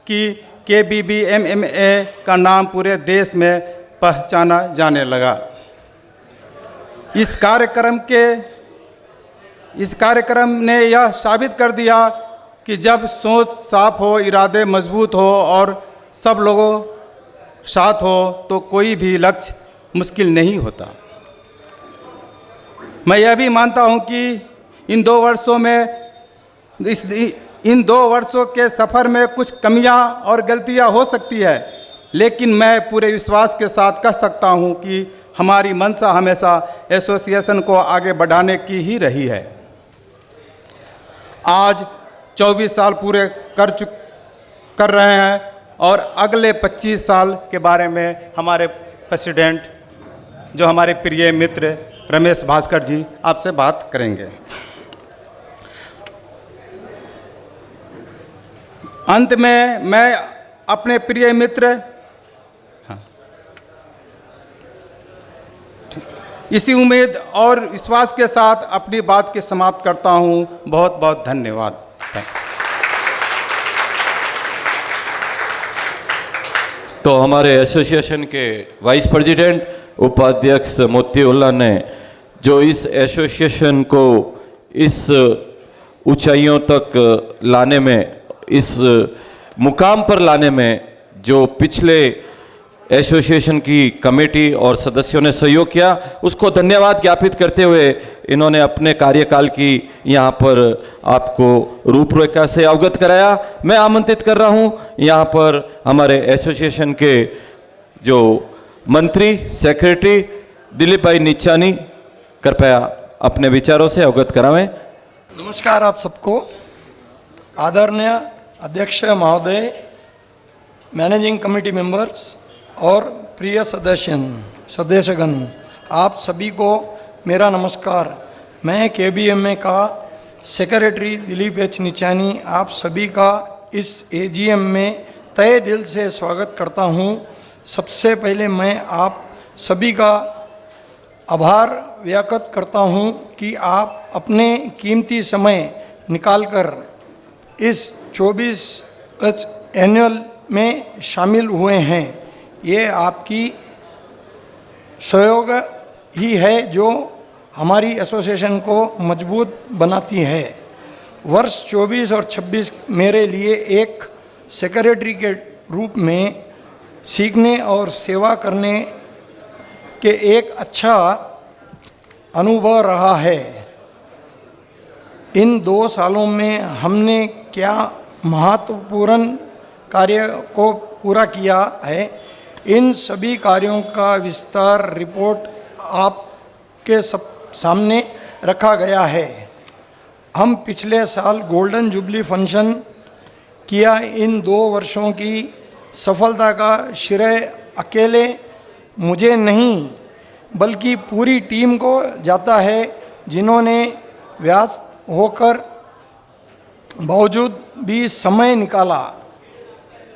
कि KBB MMA का नाम पूरे देश में पहचाना जाने लगा। इस कार्यक्रम ने यह साबित कर दिया कि जब सोच साफ हो, इरादे मजबूत हो और सब लोगों साथ हो तो कोई भी लक्ष्य मुश्किल नहीं होता। मैं यह भी मानता हूं कि इन 2 वर्षों के सफ़र में कुछ कमियां और गलतियां हो सकती है, लेकिन मैं पूरे विश्वास के साथ कह सकता हूं कि हमारी मंशा हमेशा एसोसिएशन को आगे बढ़ाने की ही रही है। आज 24 साल पूरे कर रहे हैं और अगले 25 साल के बारे में हमारे प्रेसिडेंट, जो हमारे प्रिय मित्र रमेश भास्कर जी आपसे बात करेंगे। अंत में मैं अपने प्रिय मित्र इसी उम्मीद और विश्वास के साथ अपनी बात की समाप्त करता हूं। बहुत बहुत धन्यवाद। तो हमारे एसोसिएशन के वाइस प्रेसिडेंट उपाध्यक्ष मोतीउल्लाह ने जो इस एसोसिएशन को इस ऊंचाइयों तक लाने में, इस मुकाम पर लाने में जो पिछले एसोसिएशन की कमेटी और सदस्यों ने सहयोग किया, उसको धन्यवाद ज्ञापित करते हुए इन्होंने अपने कार्यकाल की यहाँ पर आपको रूपरेखा से अवगत कराया। मैं आमंत्रित कर रहा हूँ यहाँ पर हमारे एसोसिएशन के जो मंत्री सेक्रेटरी दिलीप भाई निचानी, कृपया अपने विचारों से अवगत करावें। नमस्कार आप सबको। आदरणीय अध्यक्ष महोदय, मैनेजिंग कमेटी मेंबर्स और प्रिय सदस्यगण, आप सभी को मेरा नमस्कार। मैं KBMA का सेक्रेटरी दिलीप एच निचानी आप सभी का इस AGM में तहे दिल से स्वागत करता हूं। सबसे पहले मैं आप सभी का आभार व्यक्त करता हूं कि आप अपने कीमती समय निकालकर इस 24 एनुअल में शामिल हुए हैं। ये आपकी सहयोग ही है जो हमारी एसोसिएशन को मजबूत बनाती है। वर्ष 24 और 26 मेरे लिए एक सेक्रेटरी के रूप में सीखने और सेवा करने के एक अच्छा अनुभव रहा है। इन 2 सालों में हमने क्या महत्वपूर्ण कार्य को पूरा किया है, इन सभी कार्यों का विस्तार रिपोर्ट आपके सामने रखा गया है। हम पिछले साल गोल्डन जुबली फंक्शन किया। इन 2 वर्षों की सफलता का श्रेय अकेले मुझे नहीं बल्कि पूरी टीम को जाता है, जिन्होंने व्यस्त होकर बावजूद भी समय निकाला।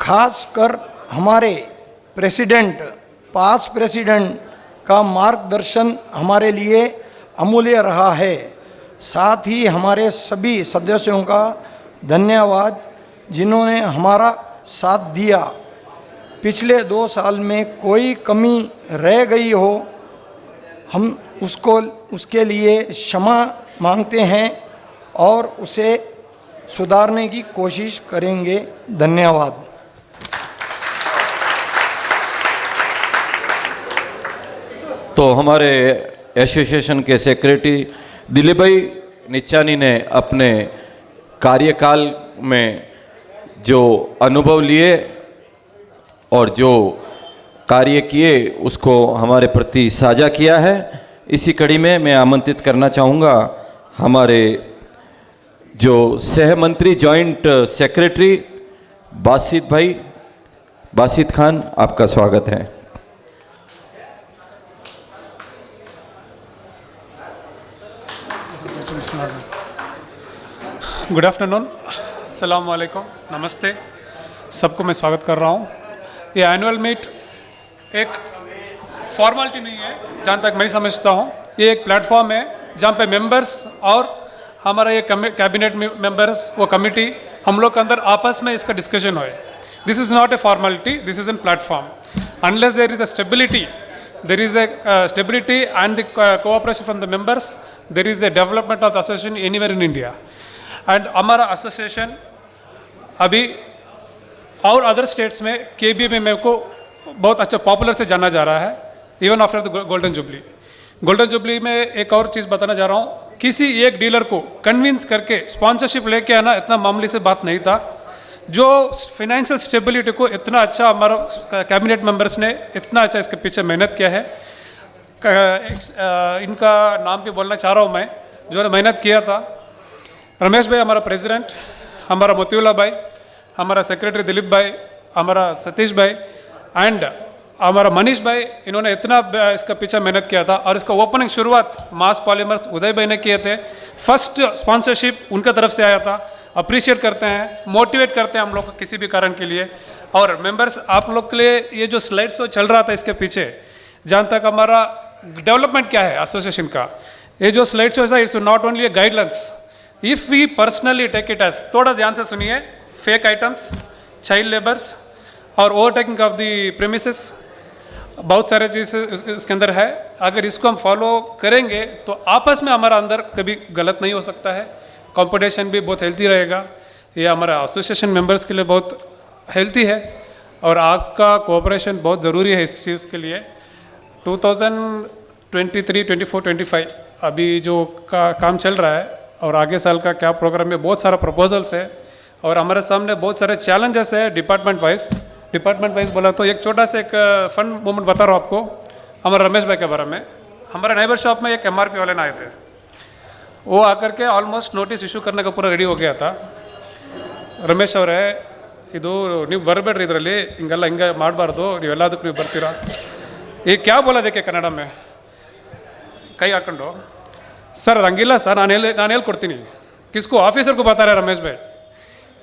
खासकर हमारे पास प्रेसिडेंट का मार्गदर्शन हमारे लिए अमूल्य रहा है। साथ ही हमारे सभी सदस्यों का धन्यवाद जिन्होंने हमारा साथ दिया। पिछले 2 साल में कोई कमी रह गई हो, हम उसके लिए क्षमा मांगते हैं और उसे सुधारने की कोशिश करेंगे। धन्यवाद। तो हमारे एसोसिएशन के सेक्रेटरी दिलीप भाई निचानी ने अपने कार्यकाल में जो अनुभव लिए और जो कार्य किए उसको हमारे प्रति साझा किया है। इसी कड़ी में मैं आमंत्रित करना चाहूँगा हमारे जो सहमंत्री जॉइंट सेक्रेटरी बासित खान, आपका स्वागत है। गुड आफ्टरनून, अस्सलाम वालेकुम, नमस्ते। सबको मैं स्वागत कर रहा हूँ। ये एनुअल मीट एक फॉर्मेलिटी नहीं है, जहाँ तक मैं समझता हूँ। ये एक प्लेटफॉर्म है जहाँ पे मेंबर्स और हमारा ये कैबिनेट मेंबर्स, वो कमिटी, हम लोग के अंदर आपस में इसका डिस्कशन होए। This is not a formality, this is an platform. Unless there is a stability, there is a stability and the cooperation from the members, there is a development of the association anywhere in India. And हमारा association अभी और other states में KBA में मेरे को बहुत अच्छा popular से जाना जा रहा है, even after the golden jubilee. Golden jubilee में एक और चीज़ बताना चाह रहा हूँ, किसी एक डीलर को कन्विंस करके स्पॉन्सरशिप लेके आना इतना मामूली से बात नहीं था। जो फाइनेंशियल स्टेबिलिटी को इतना अच्छा हमारा कैबिनेट मेंबर्स ने इतना अच्छा इसके पीछे मेहनत किया है। इनका नाम भी बोलना चाह रहा हूँ मैं, जो ने मेहनत किया था। रमेश भाई हमारा प्रेसिडेंट, हमारा मोतीउल्ला भाई, हमारा सेक्रेटरी दिलीप भाई, हमारा सतीश भाई एंड हमारा मनीष भाई, इन्होंने इतना इसका पीछे मेहनत किया था। और इसका ओपनिंग शुरुआत मास पॉलीमर्स उदय भाई ने किए थे। फर्स्ट स्पॉन्सरशिप उनका तरफ से आया था। अप्रिशिएट करते हैं, मोटिवेट करते हैं हम लोग को किसी भी कारण के लिए। और मेंबर्स, आप लोग के लिए ये जो स्लाइड शो चल रहा था इसके पीछे, जहाँ तक हमारा डेवलपमेंट क्या है एसोसिएशन का, ये जो स्लाइड शो है it's not only a guidelines, if we personally take it as, थोड़ा ध्यान से सुनिए, फेक आइटम्स, चाइल्ड लेबर्स और ओवरटेकिंग ऑफ द प्रेमिसेस, बहुत सारे चीज़ इसके अंदर है। अगर इसको हम फॉलो करेंगे तो आपस में हमारा अंदर कभी गलत नहीं हो सकता है। कंपटीशन भी बहुत हेल्थी रहेगा। ये हमारा एसोसिएशन मेंबर्स के लिए बहुत हेल्थी है और आपका कोऑपरेशन बहुत ज़रूरी है इस चीज़ के लिए। 2023, 24, 25 अभी जो काम चल रहा है और आगे साल का क्या प्रोग्राम में बहुत सारा प्रपोजल्स है और हमारे सामने बहुत सारे चैलेंजेस है डिपार्टमेंट वाइज बोला तो एक छोटा सा एक फन मोमेंट बता रहा हूँ आपको। हमारे रमेश भाई के बारे में, हमारे नाइबर शॉप में एक MRP वाले आए थे। वो आकर के ऑलमोस्ट नोटिस इशू करने का पूरा रेडी हो गया था। ರಮೇಶ್ ಅವರೇ, ಇದು ನೀವು ಬರಬೇಡ್ರಿ, ಇದರಲ್ಲಿ ಹಿಂಗೆಲ್ಲ ಹಿಂಗೆ ಮಾಡಬಾರ್ದು, ನೀವೆಲ್ಲದಕ್ಕೂ ನೀವು ಬರ್ತೀರಾ, ಈಗ ಕ್ಯಾ ಬೋಲೋದಕ್ಕೆ ಕನ್ನಡ ಮೇ ಕೈ ಹಾಕೊಂಡು, ಸರ್ ಅದು ಹಂಗಿಲ್ಲ ಸರ್, ನಾನು ಹೇಳ್ಕೊಡ್ತೀನಿ, ಕಿಸ್ಕು ಆಫೀಸರ್ को बता रहे रमेश भाई,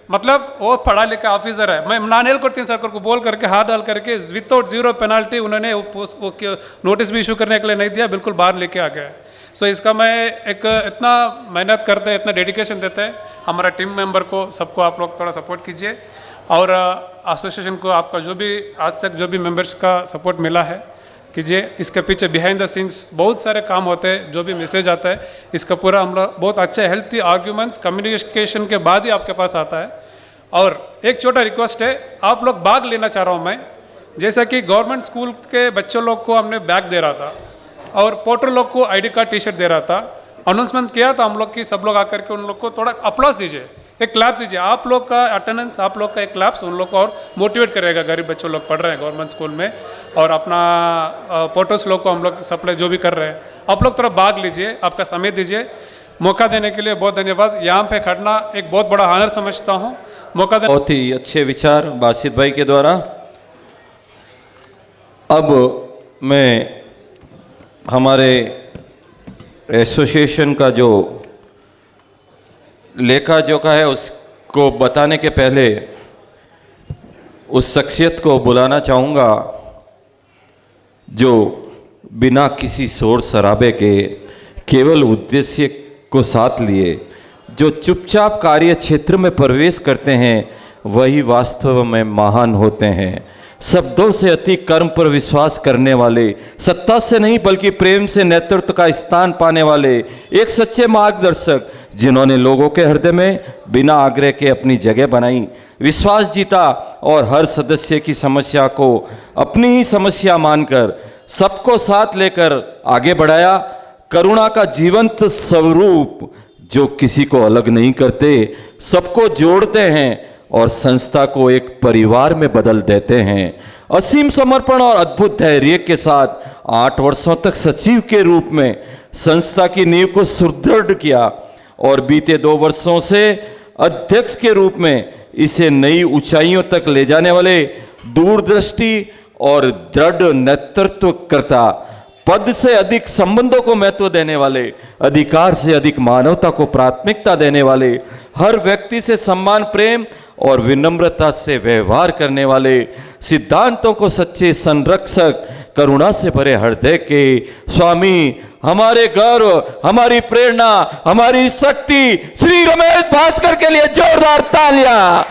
मतलब वो पढ़ा लिखा ऑफिसर है, मैं ಹೇಳ್ಕೊಡ್ತೀನಿ सर को बोल करके हाथ डाल करके विदाउट जीरो पेनल्टी उन्होंने नोटिस भी इशू करने के लिए नहीं दिया, बिल्कुल बाहर लेके आ गए। सो इसका मैं एक इतना मेहनत करते हैं, इतना डेडिकेशन देते हैं हमारा टीम मेंबर को, सबको आप लोग थोड़ा सपोर्ट कीजिए। और एसोसिएशन को आपका जो भी आज तक जो भी मेंबर्स का सपोर्ट मिला है, कीजिए। इसके पीछे बिहाइंड द सीन्स बहुत सारे काम होते हैं, जो भी मैसेज आता है इसका पूरा हम लोग बहुत अच्छे हेल्थी आर्ग्यूमेंट्स कम्युनिकेशन के बाद ही आपके पास आता है। और एक छोटा रिक्वेस्ट है, आप लोग भाग लेना चाह रहा हूँ मैं। जैसा कि गवर्नमेंट स्कूल के बच्चों लोग को हमने बैग दे रहा था और पोर्टर लोग को आईडी कार्ड टी शर्ट दे रहा था, अनाउंसमेंट किया था हम लोग की सब लोग आकर के उन लोग को थोड़ा अप्लॉज दीजिए, एक क्लैप दीजिए। आप लोग का अटेंडेंस, आप लोग का एक क्लैप्स उन लोग को और मोटिवेट करेगा। गरीब बच्चों लोग पढ़ रहे हैं गवर्नमेंट स्कूल में और अपना पोर्टर्स लोग को हम लोग सप्लाई जो भी कर रहे हैं, आप लोग थोड़ा भाग लीजिए, आपका समय दीजिए। मौका देने के लिए बहुत धन्यवाद। यहाँ पे खड़ना एक बहुत बड़ा ऑनर समझता हूँ। मौका बहुत ही अच्छे विचार बासित भाई के द्वारा। अब मैं हमारे एसोसिएशन का जो लेखा जोखा है उसको बताने के पहले उस शख्सियत को बुलाना चाहूँगा जो बिना किसी शोर शराबे के केवल उद्देश्य को साथ लिए जो चुपचाप कार्य क्षेत्र में प्रवेश करते हैं वही वास्तव में महान होते हैं। शब्दों से अति कर्म पर विश्वास करने वाले, सत्ता से नहीं बल्कि प्रेम से नेतृत्व का स्थान पाने वाले एक सच्चे मार्गदर्शक, जिन्होंने लोगों के हृदय में बिना आग्रह के अपनी जगह बनाई, विश्वास जीता और हर सदस्य की समस्या को अपनी ही समस्या मानकर सबको साथ लेकर आगे बढ़ाया। करुणा का जीवंत स्वरूप जो किसी को अलग नहीं करते, सबको जोड़ते हैं और संस्था को एक परिवार में बदल देते हैं। असीम समर्पण और अद्भुत धैर्य के साथ 8 वर्षों तक सचिव के रूप में संस्था की नींव को सुदृढ़ किया और बीते 2 वर्षों से अध्यक्ष के रूप में इसे नई ऊंचाइयों तक ले जाने वाले दूरदृष्टि और दृढ़ नेतृत्वकर्ता, पद से अधिक संबंधों को महत्व देने वाले, अधिकार से अधिक मानवता को प्राथमिकता देने वाले, हर व्यक्ति से सम्मान, प्रेम और विनम्रता से व्यवहार करने वाले, सिद्धांतों को सच्चे संरक्षक, करुणा से भरे हृदय के स्वामी, हमारे गर्व, हमारी प्रेरणा, हमारी शक्ति श्री रमेश भास्कर के लिए जोरदार तालियां।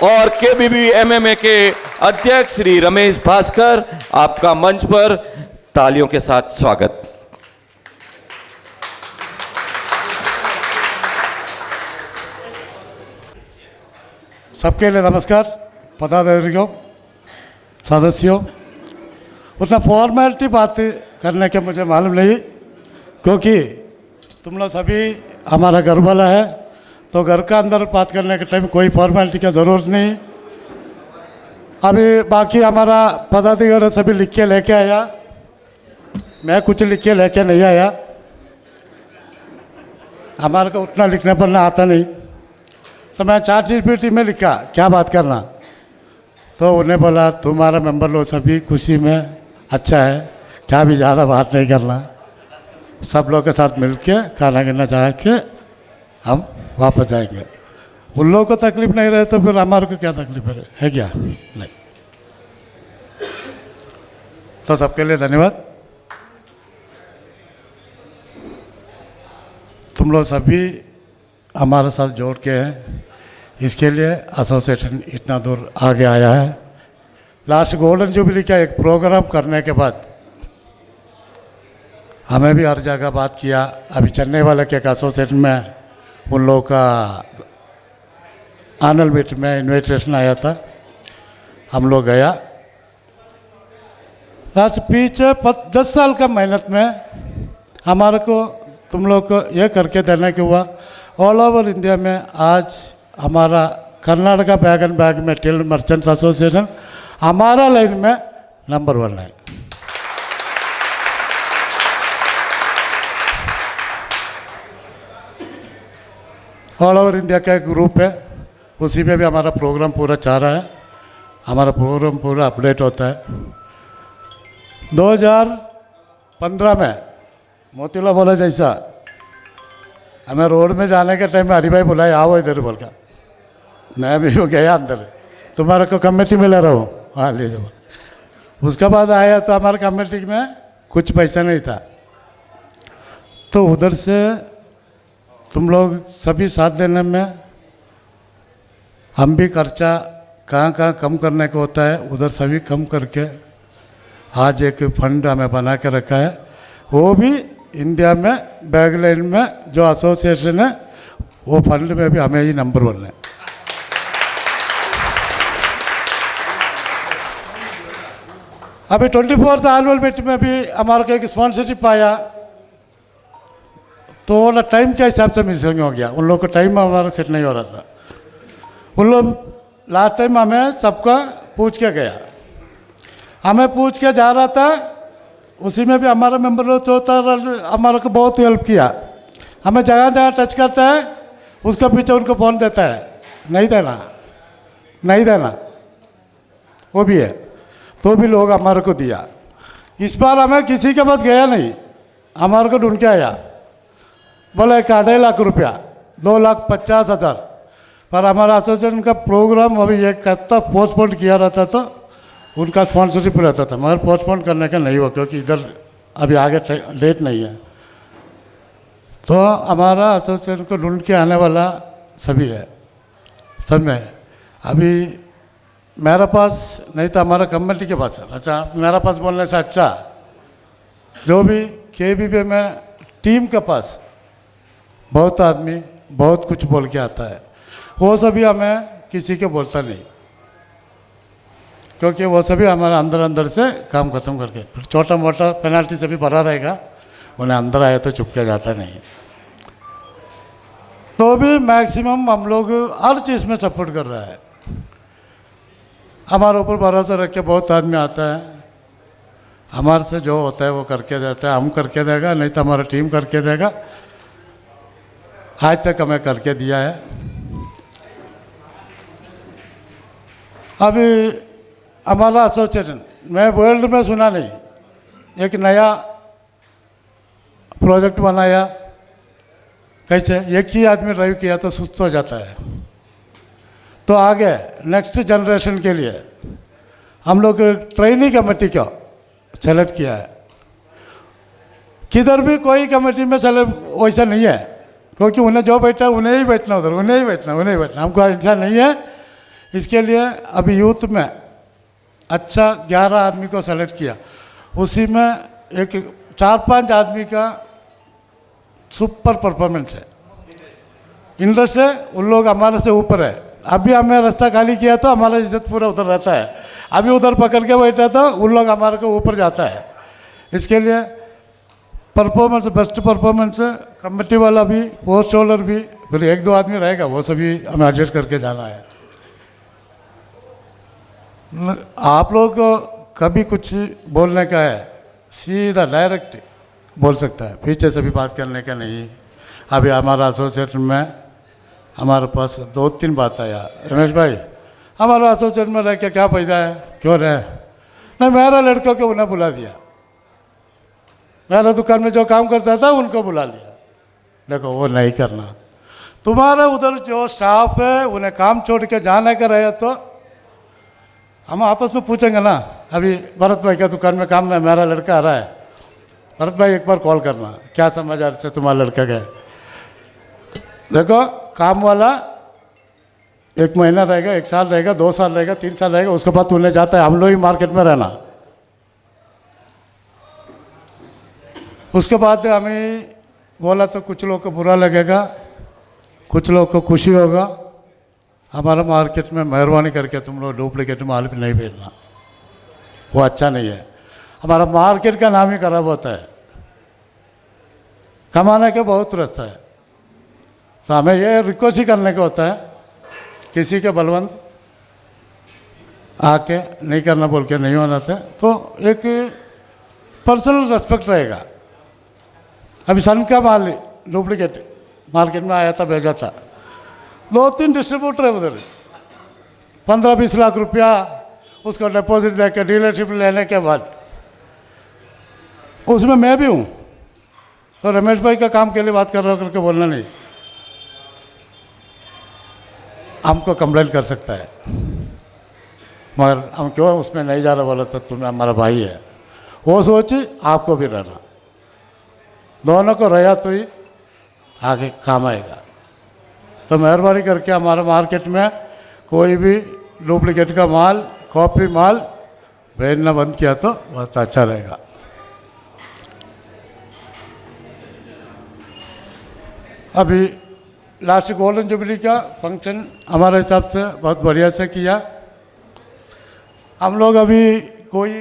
और केबीबी एमएमए के अध्यक्ष श्री रमेश भास्कर, आपका मंच पर तालियों के साथ स्वागत। सबके लिए नमस्कार। पदाधिकारियों, सदस्यों, उतना फॉर्मेलिटी बात करने के मुझे मालूम नहीं, क्योंकि तुम लोग सभी हमारा घर वाला है, तो घर का अंदर बात करने के टाइम कोई फॉर्मेलिटी की ज़रूरत नहीं। अभी बाकी हमारा पदाधिकारी सभी लिख के लेके आया, मैं कुछ लिख के लेके नहीं आया, हमारे को उतना लिखने पढ़ना आता नहीं, तो मैं 4 चीज में लिखा क्या बात करना, तो उन्हें बोला तुम्हारा मेंबर लोग सभी खुशी में अच्छा है, क्या भी ज़्यादा बात नहीं करना, सब लोग के साथ मिल के खाना गिना जा के हम वापस जाएंगे। उन लोगों को तकलीफ नहीं रहे तो फिर हमारे को क्या तकलीफ है क्या? नहीं। तो सबके लिए धन्यवाद। तुम लोग सभी हमारे साथ जोड़ के हैं, इसके लिए एसोसिएशन इतना दूर आगे आया है। लास्ट गोल्डन जुबली का एक प्रोग्राम करने के बाद हमें भी हर जगह बात किया। अभी चेन्नई वाले के एसोसिएशन में उन लोगों का एनुअल मीट में इन्विटेशन आया था, हम लोग गया। लास्ट पीछे 10 साल का मेहनत में हमारे को तुम लोग को ये करके देने के हुआ ऑल ओवर इंडिया में आज हमारा Karnataka bag and bag material merchants association हमारा लाइन में नंबर 1 है। ऑल ओवर इंडिया का एक ग्रुप है, उसी में भी हमारा प्रोग्राम पूरा चल रहा है, हमारा प्रोग्राम पूरा अपडेट होता है। 2015 में मोतीला बोला जैसा हमें रोड में जाने के टाइम में हरी भाई बुलाए आओ इधर बोल का, मैं भी वो गया अंदर, तुम्हारे को कमेटी में ले रहा हूँ, हाँ ले जाओ। उसके बाद आया तो हमारे कमेटी में कुछ पैसा नहीं था, तो उधर से तुम लोग सभी साथ देने में हम भी खर्चा कहाँ कहाँ कम करने को होता है उधर सभी कम करके आज एक फंड हमें बना के रखा है, वो भी इंडिया में बैकलाइन में जो एसोसिएशन है वो फंड में भी हमें ही नंबर 1 है। अभी 24th एनुअल मीटिंग में भी हमारे को एक स्पॉन्सरशिप आया, तो वो टाइम के हिसाब से मिसिंग हो गया, उन लोग को टाइम हमारा सेट नहीं हो रहा था। उन लोग लास्ट टाइम हमें सबका पूछ के गया, हमें पूछ के जा रहा था, उसी में भी हमारा मेंबर जो था हमारे को बहुत हेल्प किया। हमें जगह जगह टच करता है, उसके पीछे उनको फ़ोन देता है, नहीं देना नहीं देना, वो भी है, तो भी लोग हमारे को दिया। इस बार हमें किसी के पास गया नहीं, हमारे को ढूंढ के आया, बोला 1.5 लाख रुपया, 2,50,000, पर हमारा एसोसिएशन का प्रोग्राम अभी एक हफ्ता पोस्टपोन किया रहता था, उनका स्पॉन्सरशिप रहता था, मगर पोस्टपोन करने का नहीं हुआ क्योंकि इधर अभी आगे डेट नहीं है। तो हमारा एसोसिएशन को ढूंढ के आने वाला सभी है, सब में अभी मेरे पास नहीं तो हमारा कमेटी के पास है। अच्छा, मेरा पास बोलने से अच्छा जो भी KBB में टीम के पास बहुत आदमी बहुत कुछ बोल के आता है, वो सभी हमें किसी के बोलता नहीं, क्योंकि वो सभी हमारा अंदर अंदर से काम खत्म करके फिर छोटा मोटा पेनल्टी से भी भरा रहेगा, उन्हें अंदर आए तो चुपके जाता नहीं। तो भी मैक्सिमम हम लोग हर चीज़ में सपोर्ट कर रहा है, हमारे ऊपर भरोसा रख के बहुत आदमी आता है, हमारे से जो होता है वो करके देता है, हम करके देगा नहीं तो हमारा टीम करके देगा, आज तक हमें करके दिया है। अभी हमारा एसोसिएशन मैं वर्ल्ड में सुना नहीं, एक नया प्रोजेक्ट बनाया, कैसे एक ही आदमी ड्राइव किया तो सुस्त हो जाता है, तो आगे नेक्स्ट जनरेशन के लिए हम लोग ट्रेनिंग कमेटी को सेलेक्ट किया है। किधर भी कोई कमेटी में सेलेक्ट वैसा नहीं है, क्योंकि उन्हें जो बैठा उन्हें ही बैठना, उधर उन्हें ही बैठना, हमको ऐसा नहीं है। इसके लिए अभी यूथ में अच्छा 11 आदमी को सेलेक्ट किया, उसी में एक 4-5 आदमी का सुपर परफॉर्मेंस है, इंडस्ट्री उन लोग हमारे से ऊपर है। अभी हमें रास्ता खाली किया तो हमारा इज्जत पूरा उधर रहता है, अभी उधर पकड़ के बैठा तो उन लोग हमारे को ऊपर जाता है। इसके लिए परफॉर्मेंस बेस्ट परफॉर्मेंस है, कमेटी वाला भी, पोस्ट होल्डर भी, फिर 1-2 आदमी रहेगा, वो सभी हमें एडजस्ट करके जाना है। आप लोग को कभी कुछ बोलने का है सीधा डायरेक्ट बोल सकता है, पीछे से भी बात करने का नहीं। अभी हमारा एसोसिएशन में हमारे पास 2-3 बात आया, रमेश भाई हमारा एसोसिएशन में रह के क्या फायदा है, क्यों रहे, नहीं मेरा लड़कों को उन्हें बुला दिया, मेरा दुकान में जो काम करता था उनको बुला लिया। देखो वो नहीं करना, तुम्हारे उधर जो स्टाफ है उन्हें काम छोड़ के जाने का रहे तो हम आपस में पूछेंगे ना। अभी भरत भाई का दुकान में काम में मेरा लड़का आ रहा है, भरत भाई एक बार कॉल करना, क्या समाचार से तुम्हारा लड़का गए। देखो काम वाला 1 महीना रहेगा, 1 साल रहेगा, 2 साल रहेगा, 3 साल रहेगा, उसके बाद उन्हें जाता है, हम लोग ही मार्केट में रहना। उसके बाद हमें बोला तो कुछ लोग को बुरा लगेगा, कुछ लोग को खुशी होगा। हमारा मार्केट में मेहरबानी करके तुम लोग डुप्लीकेट माल भी नहीं भेजना, वो अच्छा नहीं है, हमारा मार्केट का नाम ही खराब होता है। कमाने का बहुत रास्ता है, तो हमें ये रिक्वेस्ट ही करने का होता है, किसी के बलवंत आके नहीं करना बोल के नहीं होना था, तो एक पर्सनल रेस्पेक्ट रहेगा। अभी सन का माल डुप्लीकेट मार्केट में आया था, भेजा था, 2-3 डिस्ट्रीब्यूटर है उधर, 15-20 लाख रुपया उसका डिपॉजिट लेकर डीलरशिप लेने के बाद उसमें मैं भी हूँ, तो रमेश भाई का काम के लिए बात कर रहा हो करके बोलना नहीं, हमको कंप्लेंट कर सकता है, मगर हम क्यों उसमें नहीं जा रहा बोला तो तुम्हें हमारा भाई है, वो सोची आपको भी रहना, दोनों को रहा तो ही आगे काम आएगा। तो मेहरबानी करके हमारे मार्केट में कोई भी डुप्लीकेट का माल, कॉपी माल भेजना बंद किया तो बहुत अच्छा रहेगा। अभी लास्ट गोल्डन जुबली का फंक्शन हमारे हिसाब से बहुत बढ़िया से किया। हम लोग अभी कोई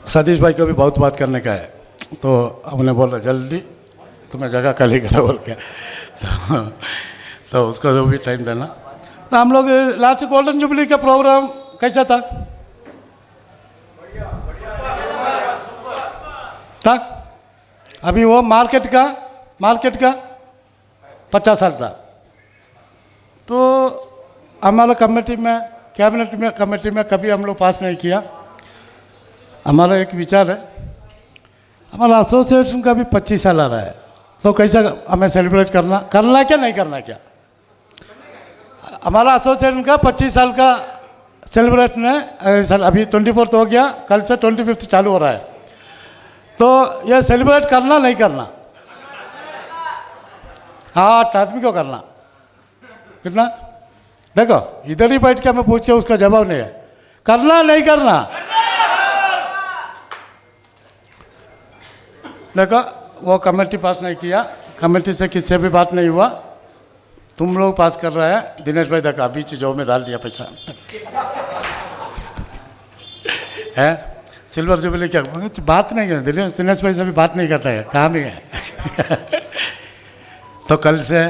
सतीश भाई को भी बहुत बात करने का है, तो हमने बोला जल्दी तुम्हें जगह खाली करा बोल के, तो उसको जो भी टाइम देना। तो हम लोग लास्ट गोल्डन जुबली का प्रोग्राम कैसा था? अभी वो मार्केट का 50 साल था। तो हमारा कमेटी में, कैबिनेट में, कमेटी में कभी हम लोग पास नहीं किया। हमारा एक विचार है, हमारा एसोसिएशन का भी 25 साल आ रहा है, तो कैसा हमें सेलिब्रेट करना क्या नहीं करना क्या? हमारा एसोसिएशन का 25 साल का सेलिब्रेट में अभी 24 हो गया, कल से 25 चालू हो रहा है। तो ये सेलिब्रेट करना नहीं करना? 8 आदमी को करना। कितना? देखो इधर ही बैठ के हमें पूछिए, उसका जवाब नहीं है। करना नहीं करना? देखो वो कमेटी पास नहीं किया, कमेटी से किससे भी बात नहीं हुआ, तुम लोग पास कर रहा है। दिनेश भाई देखा बीच जो में डाल दिया पैसा है। सिल्वर जुबली क्या बात नहीं कर, दिनेश भाई से भी बात नहीं करता है, काम ही है। तो कल से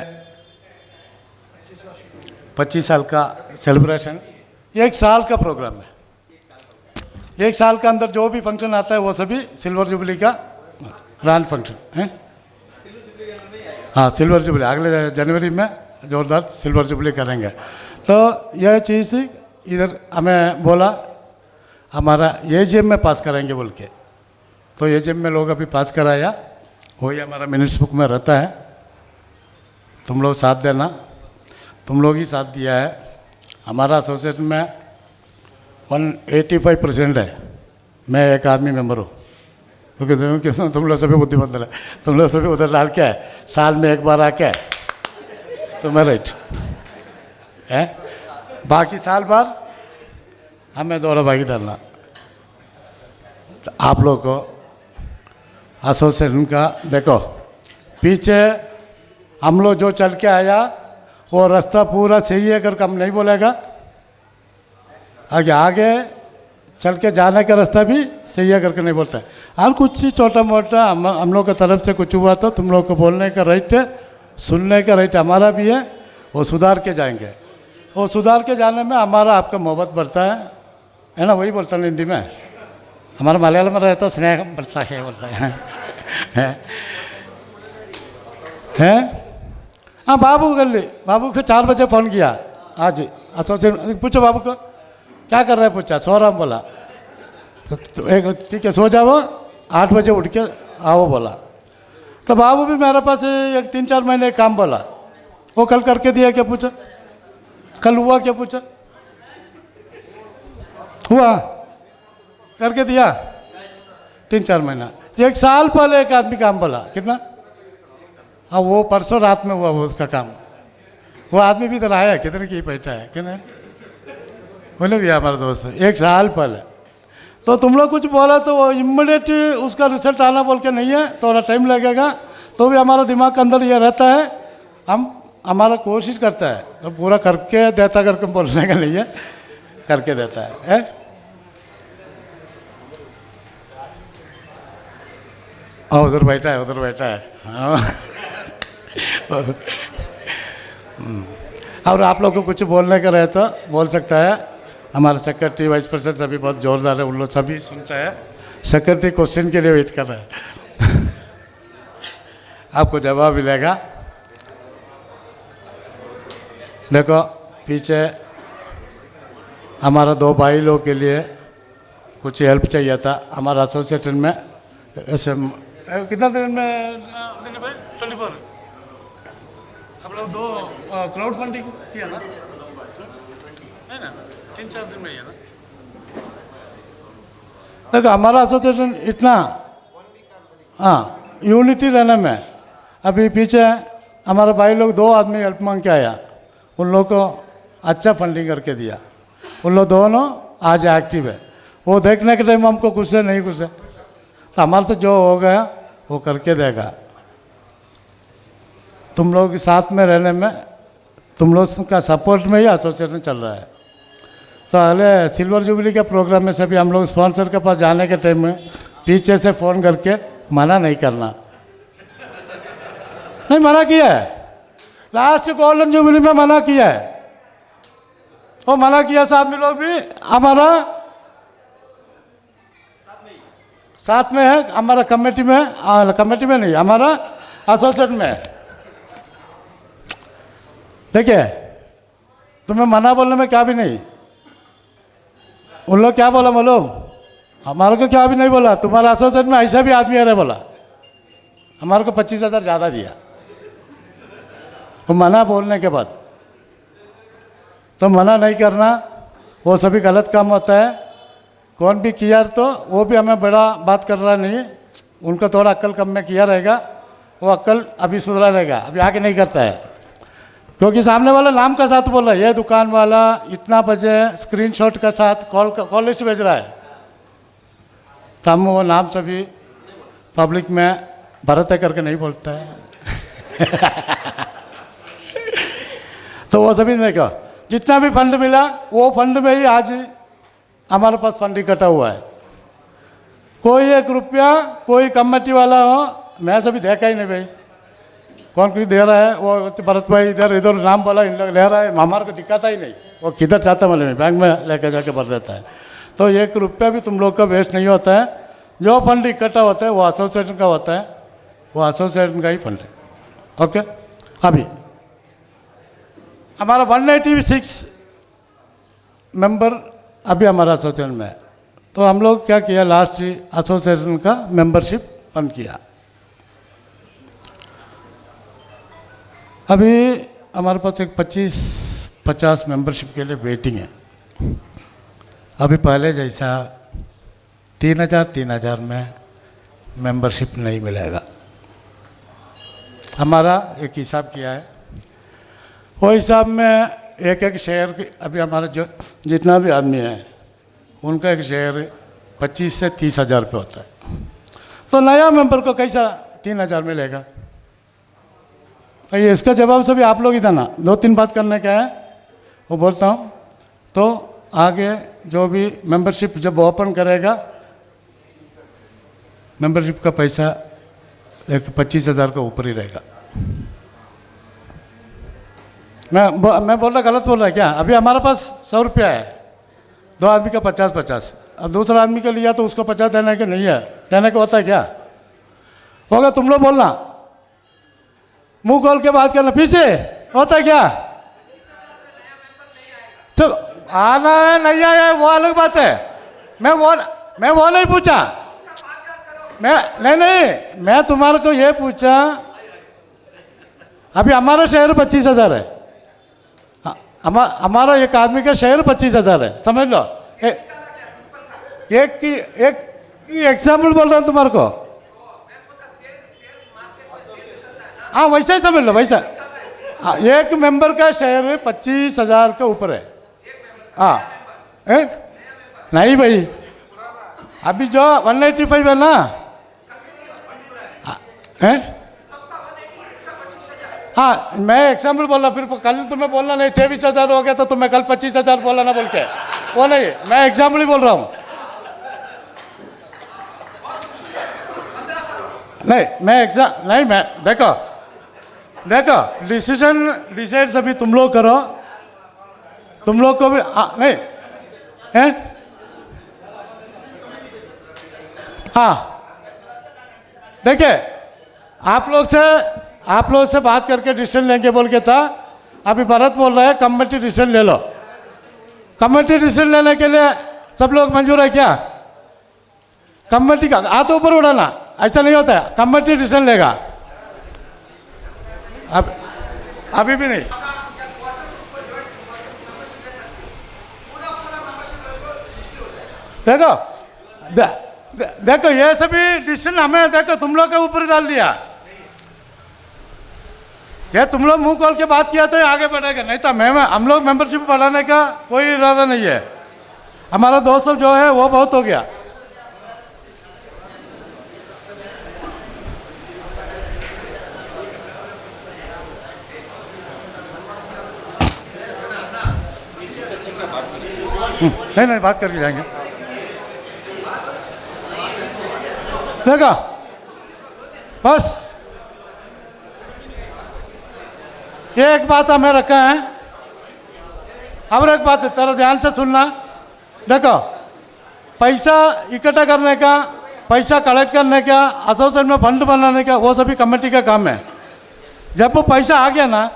25 साल का सेलिब्रेशन, 1 साल का प्रोग्राम है। 1 साल के अंदर जो भी फंक्शन आता है वो सभी सिल्वर जुबली का ग्रैंड फंक्शन है। हाँ सिल्वर जुबली अगले जनवरी में जोरदार सिल्वर जुबली करेंगे। तो यह चीज़ इधर हमें बोला हमारा एजीएम में पास कराएंगे बोल के, तो एजीएम में लोग अभी पास कराया, वही हमारा मिनट्स बुक में रहता है। तुम लोग साथ देना, तुम लोग ही साथ दिया है। हमारा एसोसिएशन में 185% है, मैं एक आदमी मेंबर हूँ, क्योंकि तुम लोग सभी बुद्धिमंत है, तुम लोग सभी उधर डाल के है, साल में एक बार आके तुम्हें राइट है, बाकी साल भर हमें दौड़ा भागी डालना। तो आप लोग को एसोसिएशन का देखो, पीछे हम लोग जो चल के आया वो रास्ता पूरा सही है करके हम नहीं बोलेगा, आगे चल के जाने का रास्ता भी सही है करके नहीं बोलता है। और कुछ छोटा मोटा हम लोग की तरफ से कुछ हुआ तो तुम लोग को बोलने का राइट है, सुनने का राइट हमारा भी है, वो सुधार के जाएंगे। वो सुधार के जाने में हमारा आपका मोहब्बत बढ़ता है ना, वही बोलता है हिंदी में, हमारा मलयालम में रहता तो स्नेह बढ़ता है बोलता है। हाँ बाबू कर ली, बाबू को 4 बजे फ़ोन किया आज ही, अच्छा पूछो बाबू को क्या कर रहे हैं, पूछा सो रहा हूँ बोला, तो एक ठीक है सो जाओ 8 बजे उठ के आओ बोला। तो बाबू भी मेरे पास एक 3-4 महीने काम बोला, वो कल करके दिया क्या पूछा, कल हुआ क्या पूछा, हुआ करके दिया 3-4 महीना। 1 साल पहले एक आदमी काम बोला, कितना? हाँ वो परसों रात में हुआ वो उसका काम, वो आदमी भी इधर आया, किधर की बैठा है कि नहीं, बोले भी हमारा दोस्त 1 साल पहले। तो तुम लोग कुछ बोला तो वो इम्मीडिएट उसका रिजल्ट आना बोल के नहीं है, थोड़ा टाइम लगेगा, तो भी हमारा दिमाग के अंदर ये रहता है, हमारा कोशिश करता है, तो पूरा करके देता करके बोलने का नहीं है, करके देता है। उधर बैठा है, उधर बैठा है। और आप लोग को कुछ बोलने का रहे तो बोल सकता है, हमारे सेक्रेटरी वाइस प्रेसिडेंट सभी बहुत जोरदार है, उन लोग सभी सुनता है। सेक्रेटरी क्वेश्चन के लिए वेट कर रहा है। आपको जवाब मिलेगा। देखो पीछे हमारा 2 भाई लोग के लिए कुछ हेल्प चाहिए था हमारा एसोसिएशन में। ऐसे कितना दिन में 24 हम लोग 2 क्राउड फंडिंग किया ना, है ना, 3-4 दिन में ही है ना। देखो हमारा एसोसिएशन इतना हाँ यूनिटी रहने में, अभी पीछे हमारे भाई लोग 2 आदमी हेल्प मांग के आया, उन लोग को अच्छा फंडिंग करके दिया। उन लोग दोनों आज एक्टिव है। वो देखने के टाइम हमको कुछ है नहीं कुछ है, तो हमारा तो जो हो गया वो करके देगा। तुम लोग के साथ में रहने में, तुम लोग का सपोर्ट में ही एसोसिएशन चल रहा है। तो अगले सिल्वर जुबली के प्रोग्राम में से भी हम लोग स्पॉन्सर के पास जाने के टाइम में पीछे से फ़ोन करके मना नहीं करना। नहीं मना किया है, लास्ट गोल्डन जुबली में मना किया है, वो मना किया। साथ में लोग भी हमारा साथ में है, हमारा कमेटी में, कमेटी में नहीं, हमारा एसोसिएशन में है। देखिए तुम्हें मना बोलने में क्या भी नहीं। उन लोग क्या बोला मालूम, हमारे को क्या भी नहीं बोला, तुम्हारा एसोसिएशन में ऐसा भी आदमी आ रहा बोला, हमारे को 25,000 ज़्यादा दिया। वो मना बोलने के बाद तो मना नहीं करना, वो सभी गलत काम होता है। कौन भी किया तो वो भी हमें बड़ा बात कर रहा नहीं, उनको थोड़ा अक्ल कम में किया रहेगा, वो अक्ल अभी सुधरा रहेगा, अभी आगे नहीं करता है। क्योंकि सामने वाला नाम का साथ बोल रहा है, ये दुकान वाला इतना बजे स्क्रीनशॉट का साथ कॉल लिस्ट भेज रहा है, तो हम वो नाम सभी पब्लिक में भरत करके नहीं बोलता है। तो वो सभी ने कहा जितना भी फंड मिला वो फंड में ही आज हमारे पास फंड इकट्ठा हुआ है। कोई 1 रुपया कोई कमेटी वाला हो, मैं सभी देखा ही नहीं भाई कौन कोई दे रहा है। वो भरत भाई इधर इधर नाम बोला इन लोग ले रहा है, हमारे को दिखाता ही नहीं, वो किधर चाहता मतलब नहीं, बैंक में लेके जाके भर देता है। तो 1 रुपया भी तुम लोग का वेस्ट नहीं होता है। जो फंड इकट्ठा होता है वो एसोसिएशन का होता है, वो एसोसिएशन का ही फंड है। ओके, अभी हमारा 186 मेंबर अभी हमारा एसोसिएशन में है। तो हम लोग क्या किया, लास्ट एसोसिएशन का मेंबरशिप बंद किया। अभी हमारे पास एक 25-50 मेंबरशिप के लिए वेटिंग है। अभी पहले जैसा 3,000 में मेंबरशिप नहीं मिलेगा। हमारा एक हिसाब किया है, वो हिसाब में एक शेयर अभी हमारा जो जितना भी आदमी है उनका एक शेयर 25 से 30,000 रुपये होता है। तो नया मेंबर को कैसा 3,000 मिलेगा? तो ये इसका जवाब सभी आप लोग ही देना। 2-3 बात करने का है वो बोलता हूँ। तो आगे जो भी मेंबरशिप जब ओपन करेगा, मेंबरशिप का पैसा 25,000 का ऊपर ही रहेगा। मैं बोल रहा गलत बोल रहा है क्या? अभी हमारे पास 100 रुपया है, 2 आदमी का 50-50। अब दूसरा आदमी का लिया तो उसको 50 देने के नहीं है, देने को होता है क्या? होगा? तुम लोग बोलना, मुंह खोल के बात करना, पीछे होता है क्या? तो आना है नहीं आया वो अलग बात है। मैं वो नहीं पूछा, मैं तुम्हारे को ये पूछा। अभी हमारा शेयर 25,000 है, हमारा एक आदमी का शेयर 25,000 है, समझ लो। एक एग्जाम्पल बोल रहा हूँ तुम्हारे को। हाँ वैसा ही समझ लो, वैसा। एक मेंबर का शेयर 25,000 के ऊपर है। हाँ नहीं भाई, अभी जो 185 है ना, हैं? हाँ मैं एग्जाम्पल बोल रहा, फिर कल तुम्हें बोलना नहीं 23,000 हो गया तो तुम्हें कल 25,000 बोला ना बोल के, वो नहीं, मैं एग्जाम्पल ही बोल रहा हूँ। मैं देखो डिसाइड सभी तुम लोग करो, तुम लोग को भी नहीं है। हाँ देखिए, आप लोग से बात करके डिसीजन लेंगे बोल के था। अभी भरत बोल रहा है कमेटी डिसीजन ले लो। कमेटी डिसीजन लेने के लिए सब लोग मंजूर है क्या? कमेटी का हाथ ऊपर उड़ाना, ऐसा नहीं होता है। कमेटी डिसीजन लेगा, अब अभी भी नहीं। देखो ये सभी डिसीजन हमें देखो तुम लोग के ऊपर डाल दिया। ये तुम लोग मुंह खोल के बात किया तो ये आगे बढ़ेगा, नहीं तो हम लोग मेंबरशिप बढ़ाने का कोई इरादा नहीं है। हमारा 200 जो है वो बहुत हो गया। नहीं बात करके जाएंगे। देखा बस ये एक बात हमें रखा है। और एक बात है, तेरा ध्यान से सुनना। देखो, पैसा इकट्ठा करने का, पैसा कलेक्ट करने का, एसोसिएशन में फंड बनाने का, वो सभी कमेटी का काम है। जब वो पैसा आ गया ना,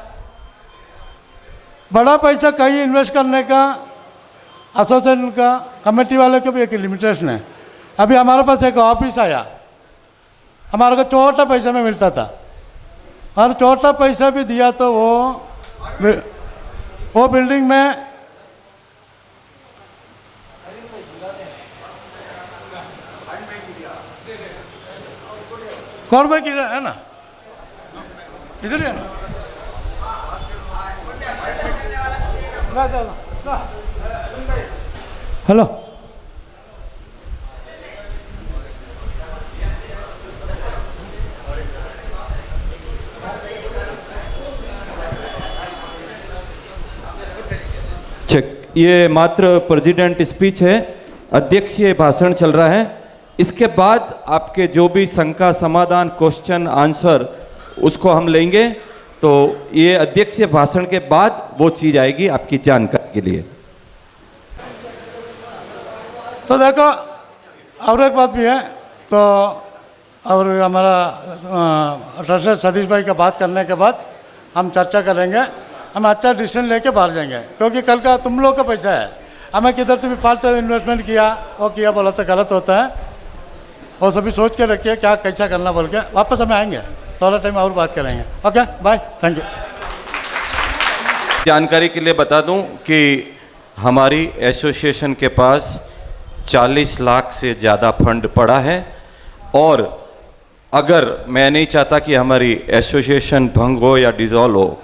बड़ा पैसा कहीं इन्वेस्ट करने का एसोसिएशन का, कमेटी वाले को भी एक लिमिटेशन है। अभी हमारे पास एक ऑफिस आया, हमारे को छोटा पैसा में मिलता था, और छोटा पैसा भी दिया तो वो बिल्डिंग में कौन भाई किधर है ना, इधर है ना, हेलो ये मात्र प्रेसिडेंट स्पीच है, अध्यक्षीय भाषण चल रहा है। इसके बाद आपके जो भी शंका समाधान क्वेश्चन आंसर उसको हम लेंगे। तो ये अध्यक्षीय भाषण के बाद वो चीज़ आएगी आपकी जानकारी के लिए। तो देखो, और एक बात भी है, तो और हमारा ट्रेजरर सतीश भाई का बात करने के बाद हम चर्चा करेंगे, हम अच्छा डिसीजन लेके बाहर जाएंगे। क्योंकि कल का तुम लोग का पैसा है, हमें किधर तुम फालतू इन्वेस्टमेंट किया वो किया बोला तो गलत होता है। और सभी सोच के रखिए क्या कैसा करना बोल के, वापस हमें आएंगे थोड़ा टाइम और बात करेंगे। Okay bye, thank you. जानकारी के लिए बता दूं कि हमारी एसोसिएशन के पास 40 लाख से ज़्यादा फंड पड़ा है, और अगर मैं नहीं चाहता कि हमारी एसोसिएशन भंग हो या डिसॉल्व हो,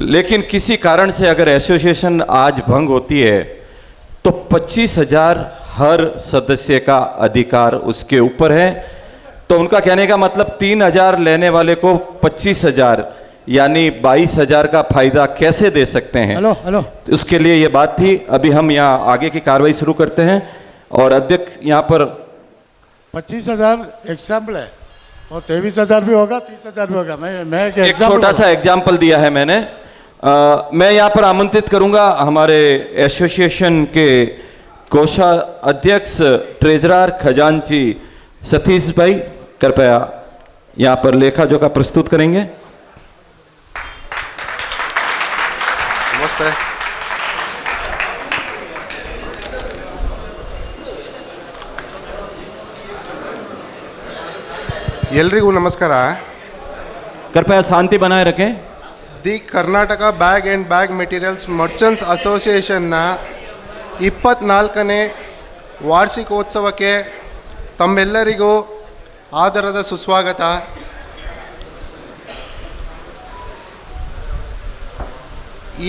लेकिन किसी कारण से अगर एसोसिएशन आज भंग होती है तो 25,000 हर सदस्य का अधिकार उसके ऊपर है। तो उनका कहने का मतलब 3,000 लेने वाले को 25,000 यानी 22,000 का फायदा कैसे दे सकते हैं। हेलो हेलो, उसके लिए ये बात थी। अभी हम यहाँ आगे की कार्रवाई शुरू करते हैं, और अध्यक्ष यहाँ पर 25,000 एग्जाम्पल है, और 23,000 भी होगा, 30,000 भी होगा। मैं एक छोटा सा एग्जाम्पल दिया है मैंने। मैं यहाँ पर आमंत्रित करूँगा हमारे एसोसिएशन के कोषाध्यक्ष ट्रेजरर खजांची सतीश भाई, कृपया यहाँ पर लेखा जोखा प्रस्तुत करेंगे। नमस्ते। ಎಲ್ರಿಗೂ ನಮಸ್ಕಾರ। कृपया शांति बनाए रखें। The Karnataka bag and bag materials merchants ಅಸೋಸಿಯೇಷನ್ನ 24ನೇ ವಾರ್ಷಿಕೋತ್ಸವಕ್ಕೆ ತಮ್ಮೆಲ್ಲರಿಗೂ ಆದರದ ಸುಸ್ವಾಗತ।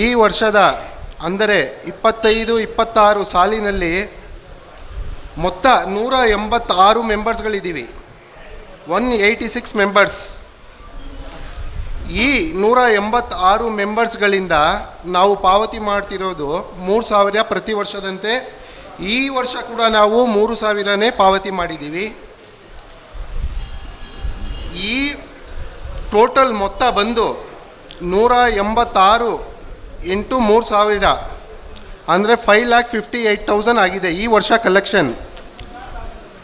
ಈ ವರ್ಷದ ಅಂದರೆ 25-26 ಸಾಲಿನಲ್ಲಿ ಮೊತ್ತ 186 ಮೆಂಬರ್ಸ್ಗಳಿದ್ದೀವಿ, 186 ಮೆಂಬರ್ಸ್। ಈ 186 ಮೆಂಬರ್ಸ್ಗಳಿಂದ ನಾವು ಪಾವತಿ ಮಾಡ್ತಿರೋದು 3,000 ಪ್ರತಿ ವರ್ಷದಂತೆ ಈ ವರ್ಷ ಕೂಡ ನಾವು 3,000ನೇ ಪಾವತಿ ಮಾಡಿದ್ದೀವಿ। ಈ ಟೋಟಲ್ ಮೊತ್ತ ಬಂದು 186 ಇಂಟು 3,000 ಅಂದರೆ 5,58,000 ಆಗಿದೆ ಈ ವರ್ಷ ಕಲೆಕ್ಷನ್।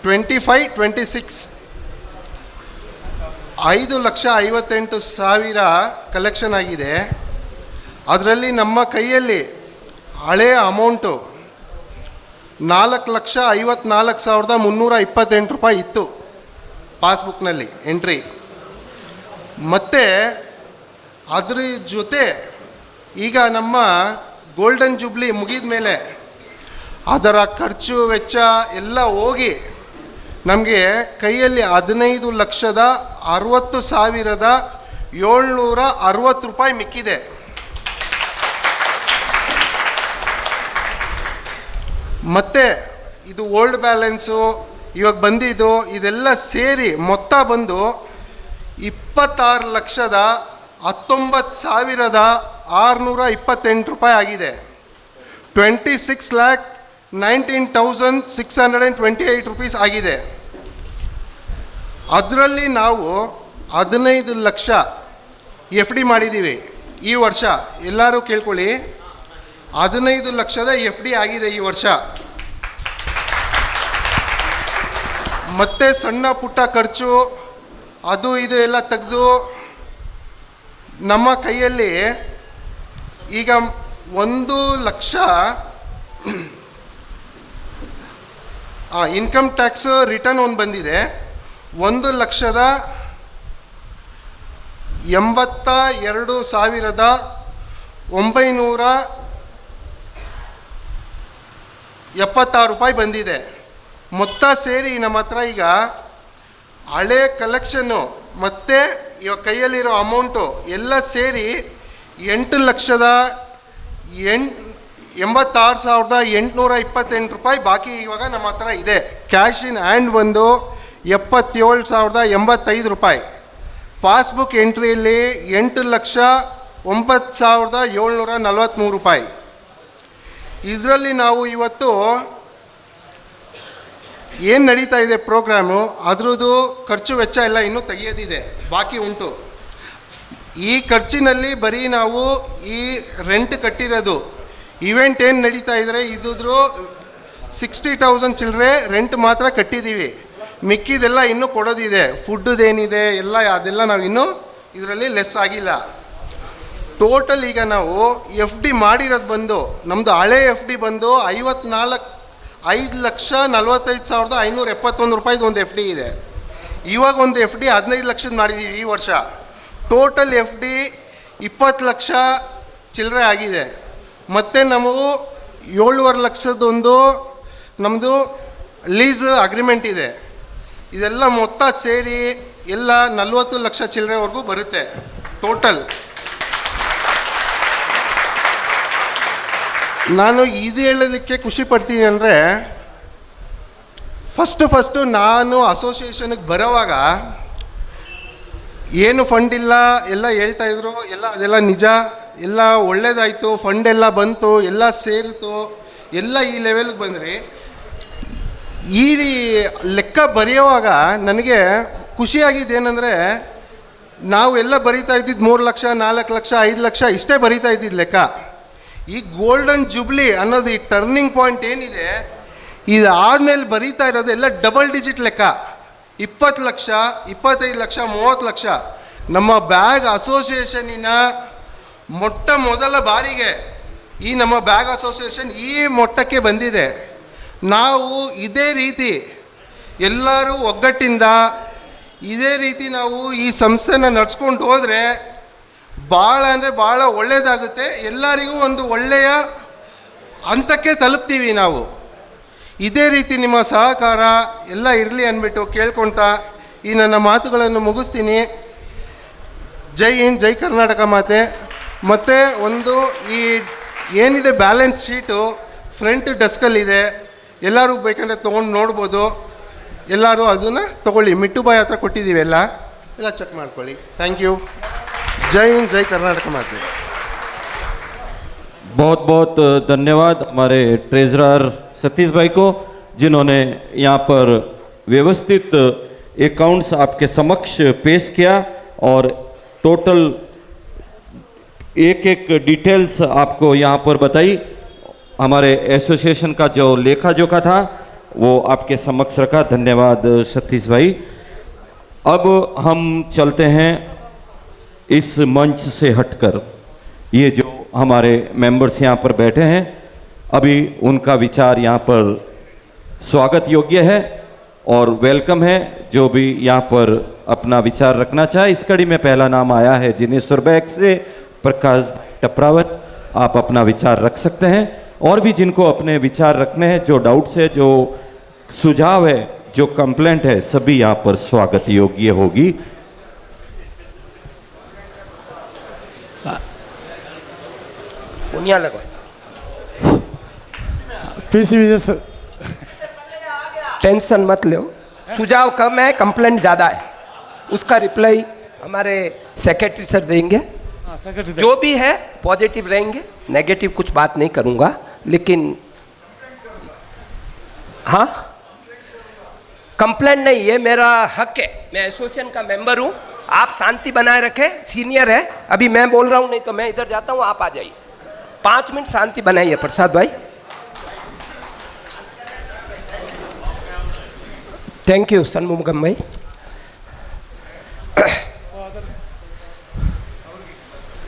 25-26 5,58,000 ಕಲೆಕ್ಷನ್ ಆಗಿದೆ। ಅದರಲ್ಲಿ ನಮ್ಮ ಕೈಯಲ್ಲಿ ಹಳೆಯ ಅಮೌಂಟು 4,54,328 ರೂಪಾಯಿ ಇತ್ತು ಪಾಸ್ಬುಕ್ನಲ್ಲಿ ಎಂಟ್ರಿ। ಮತ್ತು ಅದ್ರ ಜೊತೆ ಈಗ ನಮ್ಮ ಗೋಲ್ಡನ್ ಜೂಬ್ಲಿ ಮುಗಿದ ಮೇಲೆ ಅದರ ಖರ್ಚು ವೆಚ್ಚ ಎಲ್ಲ ಹೋಗಿ ನಮಗೆ ಕೈಯಲ್ಲಿ 15,60,000 760 ರೂಪಾಯಿ ಮಿಕ್ಕಿದೆ. ಮತ್ತೆ ಇದು ಓಲ್ಡ್ ಬ್ಯಾಲೆನ್ಸು ಇವಾಗ ಬಂದಿದ್ದು ಇದೆಲ್ಲ ಸೇರಿ ಮೊತ್ತ ಬಂದು 26,19,628 ರೂಪಾಯಿ ಆಗಿದೆ. 26,19,628 ರುಪೀಸ್ ಆಗಿದೆ. ಅದರಲ್ಲಿ ನಾವು 15 ಲಕ್ಷ ಎಫ್ ಡಿ ಮಾಡಿದ್ದೀವಿ ಈ ವರ್ಷ. ಎಲ್ಲರೂ ಕೇಳ್ಕೊಳ್ಳಿ, 15 ಲಕ್ಷದ ಎಫ್ ಡಿ ಆಗಿದೆ ಈ ವರ್ಷ. ಮತ್ತೆ ಸಣ್ಣ ಪುಟ್ಟ ಖರ್ಚು ಅದು ಇದು ಎಲ್ಲ ತೆಗೆದು ನಮ್ಮ ಕೈಯಲ್ಲಿ ಈಗ 1 ಲಕ್ಷ ಇನ್ಕಮ್ ಟ್ಯಾಕ್ಸ್ ರಿಟರ್ನ್ ಒಂದು ಬಂದಿದೆ. 1,82,976 ರೂಪಾಯಿ ಬಂದಿದೆ. ಮೊತ್ತ ಸೇರಿ ನಮ್ಮ ಹತ್ರ ಈಗ ಹಳೆ ಕಲೆಕ್ಷನ್ನು ಮತ್ತು ಇವಾಗ ಕೈಯಲ್ಲಿರೋ ಅಮೌಂಟು ಎಲ್ಲ ಸೇರಿ 8,86,828 ರೂಪಾಯಿ ಬಾಕಿ ಇವಾಗ ನಮ್ಮ ಹತ್ರ ಇದೆ. ಕ್ಯಾಶ್ ಇನ್ ಹ್ಯಾಂಡ್ ಬಂದು 77,085 ರೂಪಾಯಿ. ಪಾಸ್ಬುಕ್ ಎಂಟ್ರಿಯಲ್ಲಿ 8,09,743 ರೂಪಾಯಿ. ಇದರಲ್ಲಿ ನಾವು ಇವತ್ತು ಏನು ನಡೀತಾ ಇದೆ ಪ್ರೋಗ್ರಾಮು, ಅದರದ್ದು ಖರ್ಚು ವೆಚ್ಚ ಎಲ್ಲ ಇನ್ನೂ ತೆಗೆಯೋದಿದೆ, ಬಾಕಿ ಉಂಟು. ಈ ಖರ್ಚಿನಲ್ಲಿ ಬರೀ ನಾವು ಈ ರೆಂಟ್ ಕಟ್ಟಿರೋದು ಇವೆಂಟ್ ಏನು ನಡೀತಾ ಇದ್ದರೆ ಇದ್ರೂ 60,000 ಚಿಲ್ಲರೆ ರೆಂಟ್ ಮಾತ್ರ ಕಟ್ಟಿದ್ದೀವಿ. ಮಿಕ್ಕಿದೆಲ್ಲ ಇನ್ನೂ ಕೊಡೋದಿದೆ. ಫುಡ್ಡದೇನಿದೆ ಎಲ್ಲ ಅದೆಲ್ಲ ನಾವು ಇನ್ನೂ ಇದರಲ್ಲಿ ಲೆಸ್ ಆಗಿಲ್ಲ. ಟೋಟಲ್ ಈಗ ನಾವು ಎಫ್ ಡಿ ಮಾಡಿರೋದು ಬಂದು ನಮ್ಮದು ಹಳೆ ಎಫ್ ಡಿ ಬಂದು 5,45,71 ರೂಪಾಯಿದು ಒಂದು ಎಫ್ ಡಿ ಇದೆ. ಇವಾಗ ಒಂದು ಎಫ್ ಡಿ 15 ಲಕ್ಷದ ಮಾಡಿದ್ದೀವಿ ಈ ವರ್ಷ. ಟೋಟಲ್ ಎಫ್ ಡಿ 20 ಲಕ್ಷ ಚಿಲ್ಲರೆ ಆಗಿದೆ. ಮತ್ತು ನಾವು 7.5 ಲಕ್ಷದೊಂದು ನಮ್ಮದು ಲೀಸ್ ಅಗ್ರಿಮೆಂಟ್ ಇದೆ. ಇದೆಲ್ಲ ಮೊತ್ತ ಸೇರಿ ಎಲ್ಲ 40 ಲಕ್ಷ ಚಿಲ್ಲರೆವರೆಗೂ ಬರುತ್ತೆ ಟೋಟಲ್. ನಾನು ಇದು ಹೇಳೋದಕ್ಕೆ ಖುಷಿ ಪಡ್ತೀನಿ ಅಂದರೆ, ಫಸ್ಟು ನಾನು ಅಸೋಸಿಯೇಷನ್ಗೆ ಬರೋವಾಗ ಏನು ಫಂಡ್ ಇಲ್ಲ ಎಲ್ಲ ಹೇಳ್ತಾಯಿದ್ರು, ಎಲ್ಲ ಅದೆಲ್ಲ ನಿಜ, ಎಲ್ಲ ಒಳ್ಳೇದಾಯಿತು, ಫಂಡ್ ಎಲ್ಲ ಬಂತು, ಎಲ್ಲ ಸೇರಿತು, ಎಲ್ಲ ಈ ಲೆವೆಲ್ಗೆ ಬಂದ್ರಿ. ಈ ಲೆಕ್ಕ ಬರೆಯುವಾಗ ನನಗೆ ಖುಷಿಯಾಗಿದ್ದೇನೆಂದರೆ, ನಾವು ಎಲ್ಲ ಬರಿತಾ ಇದ್ದಿದ್ದು 3 ಲಕ್ಷ 4 ಲಕ್ಷ 5 ಲಕ್ಷ ಇಷ್ಟೇ ಬರಿತಾ ಇದ್ದಿದ್ದು ಲೆಕ್ಕ. ಈ ಗೋಲ್ಡನ್ ಜುಬ್ಲಿ ಅನ್ನೋದು ಈ ಟರ್ನಿಂಗ್ ಪಾಯಿಂಟ್ ಏನಿದೆ, ಇದಾದಮೇಲೆ ಬರೀತಾ ಇರೋದು ಎಲ್ಲ ಡಬಲ್ ಡಿಜಿಟ್ ಲೆಕ್ಕ. 20 ಲಕ್ಷ 25 ಲಕ್ಷ 30 ಲಕ್ಷ. ನಮ್ಮ ಬ್ಯಾಗ್ ಅಸೋಸಿಯೇಷನಿನ ಮೊದಲ ಬಾರಿಗೆ ಈ ನಮ್ಮ ಬ್ಯಾಗ್ ಅಸೋಸಿಯೇಷನ್ ಈ ಮೊಟ್ಟಕ್ಕೆ ಬಂದಿದೆ. ನಾವು ಇದೇ ರೀತಿ ಎಲ್ಲರೂ ಒಗ್ಗಟ್ಟಿಂದ ಇದೇ ರೀತಿ ನಾವು ಈ ಸಂಸ್ಥೆನ ನಡ್ಸ್ಕೊಂಡು ಹೋದರೆ ಭಾಳ ಅಂದರೆ ಭಾಳ ಒಳ್ಳೆಯದಾಗುತ್ತೆ. ಎಲ್ಲರಿಗೂ ಒಂದು ಒಳ್ಳೆಯ ಹಂತಕ್ಕೆ ತಲುಪ್ತೀವಿ ನಾವು. ಇದೇ ರೀತಿ ನಿಮ್ಮ ಸಹಕಾರ ಎಲ್ಲ ಇರಲಿ ಅಂದ್ಬಿಟ್ಟು ಕೇಳ್ಕೊಳ್ತಾ ಈ ನನ್ನ ಮಾತುಗಳನ್ನು ಮುಗಿಸ್ತೀನಿ. ಜೈ ಹಿಂದ್, ಜೈ ಕರ್ನಾಟಕ ಮಾತೆ. ಮತ್ತು ಒಂದು ಈ ಏನಿದೆ ಬ್ಯಾಲೆನ್ಸ್ ಶೀಟು ಫ್ರಂಟ್ ಡೆಸ್ಕಲ್ಲಿದೆ, ಎಲ್ಲರೂ ಬೇಕಂದರೆ ತೊಗೊಂಡು ನೋಡ್ಬೋದು. ಎಲ್ಲರೂ ಅದನ್ನು ತೊಗೊಳ್ಳಿ, ಮಿಟ್ಟುಬಾಯಿ ಹತ್ರ ಕೊಟ್ಟಿದ್ದೀವಿ, ಎಲ್ಲ ಚೆಕ್ ಮಾಡ್ಕೊಳ್ಳಿ. Thank you. जय हिंद, जय कर्नाटक माते. बहुत बहुत धन्यवाद हमारे ट्रेजरर सतीश भाई को, जिन्होंने यहाँ पर व्यवस्थित अकाउंट्स आपके समक्ष पेश किया और टोटल एक डिटेल्स आपको यहाँ पर बताई. हमारे एसोसिएशन का जो लेखा जोखा था वो आपके समक्ष रखा. धन्यवाद सतीश भाई. अब हम चलते हैं इस मंच से हटकर. ये जो हमारे मेंबर्स यहाँ पर बैठे हैं, अभी उनका विचार यहाँ पर स्वागत योग्य है और वेलकम है. जो भी यहाँ पर अपना विचार रखना चाहे, इस कड़ी में पहला नाम आया है जिनेश्वर बैग से प्रकाश टपरावत. आप अपना विचार रख सकते हैं. और भी जिनको अपने विचार रखने हैं, जो डाउट्स है, जो सुझाव है, जो कंप्लेंट है, सभी यहाँ पर स्वागत योग्य होगी. यहाँ लगो। पीसीबी से टेंशन मत लो, सुझाव कम है, कंप्लेंट ज़्यादा है, उसका रिप्लाई हमारे सेक्रेटरी सर देंगे। जो भी है पॉजिटिव रहेंगे, नेगेटिव कुछ बात नहीं करूँगा, लेकिन हाँ कंप्लेंट नहीं, ये मेरा हक है, मैं एसोसिएशन का मेंबर हूँ। आप शांति बनाए रखें, सीनियर है, अभी मैं बोल रहा हूँ, नहीं तो मैं इधर जाता हूँ, आप आ जाइए। 5 मिनट शांति बनाइए प्रसाद भाई। थैंक यू सनमुगम भाई।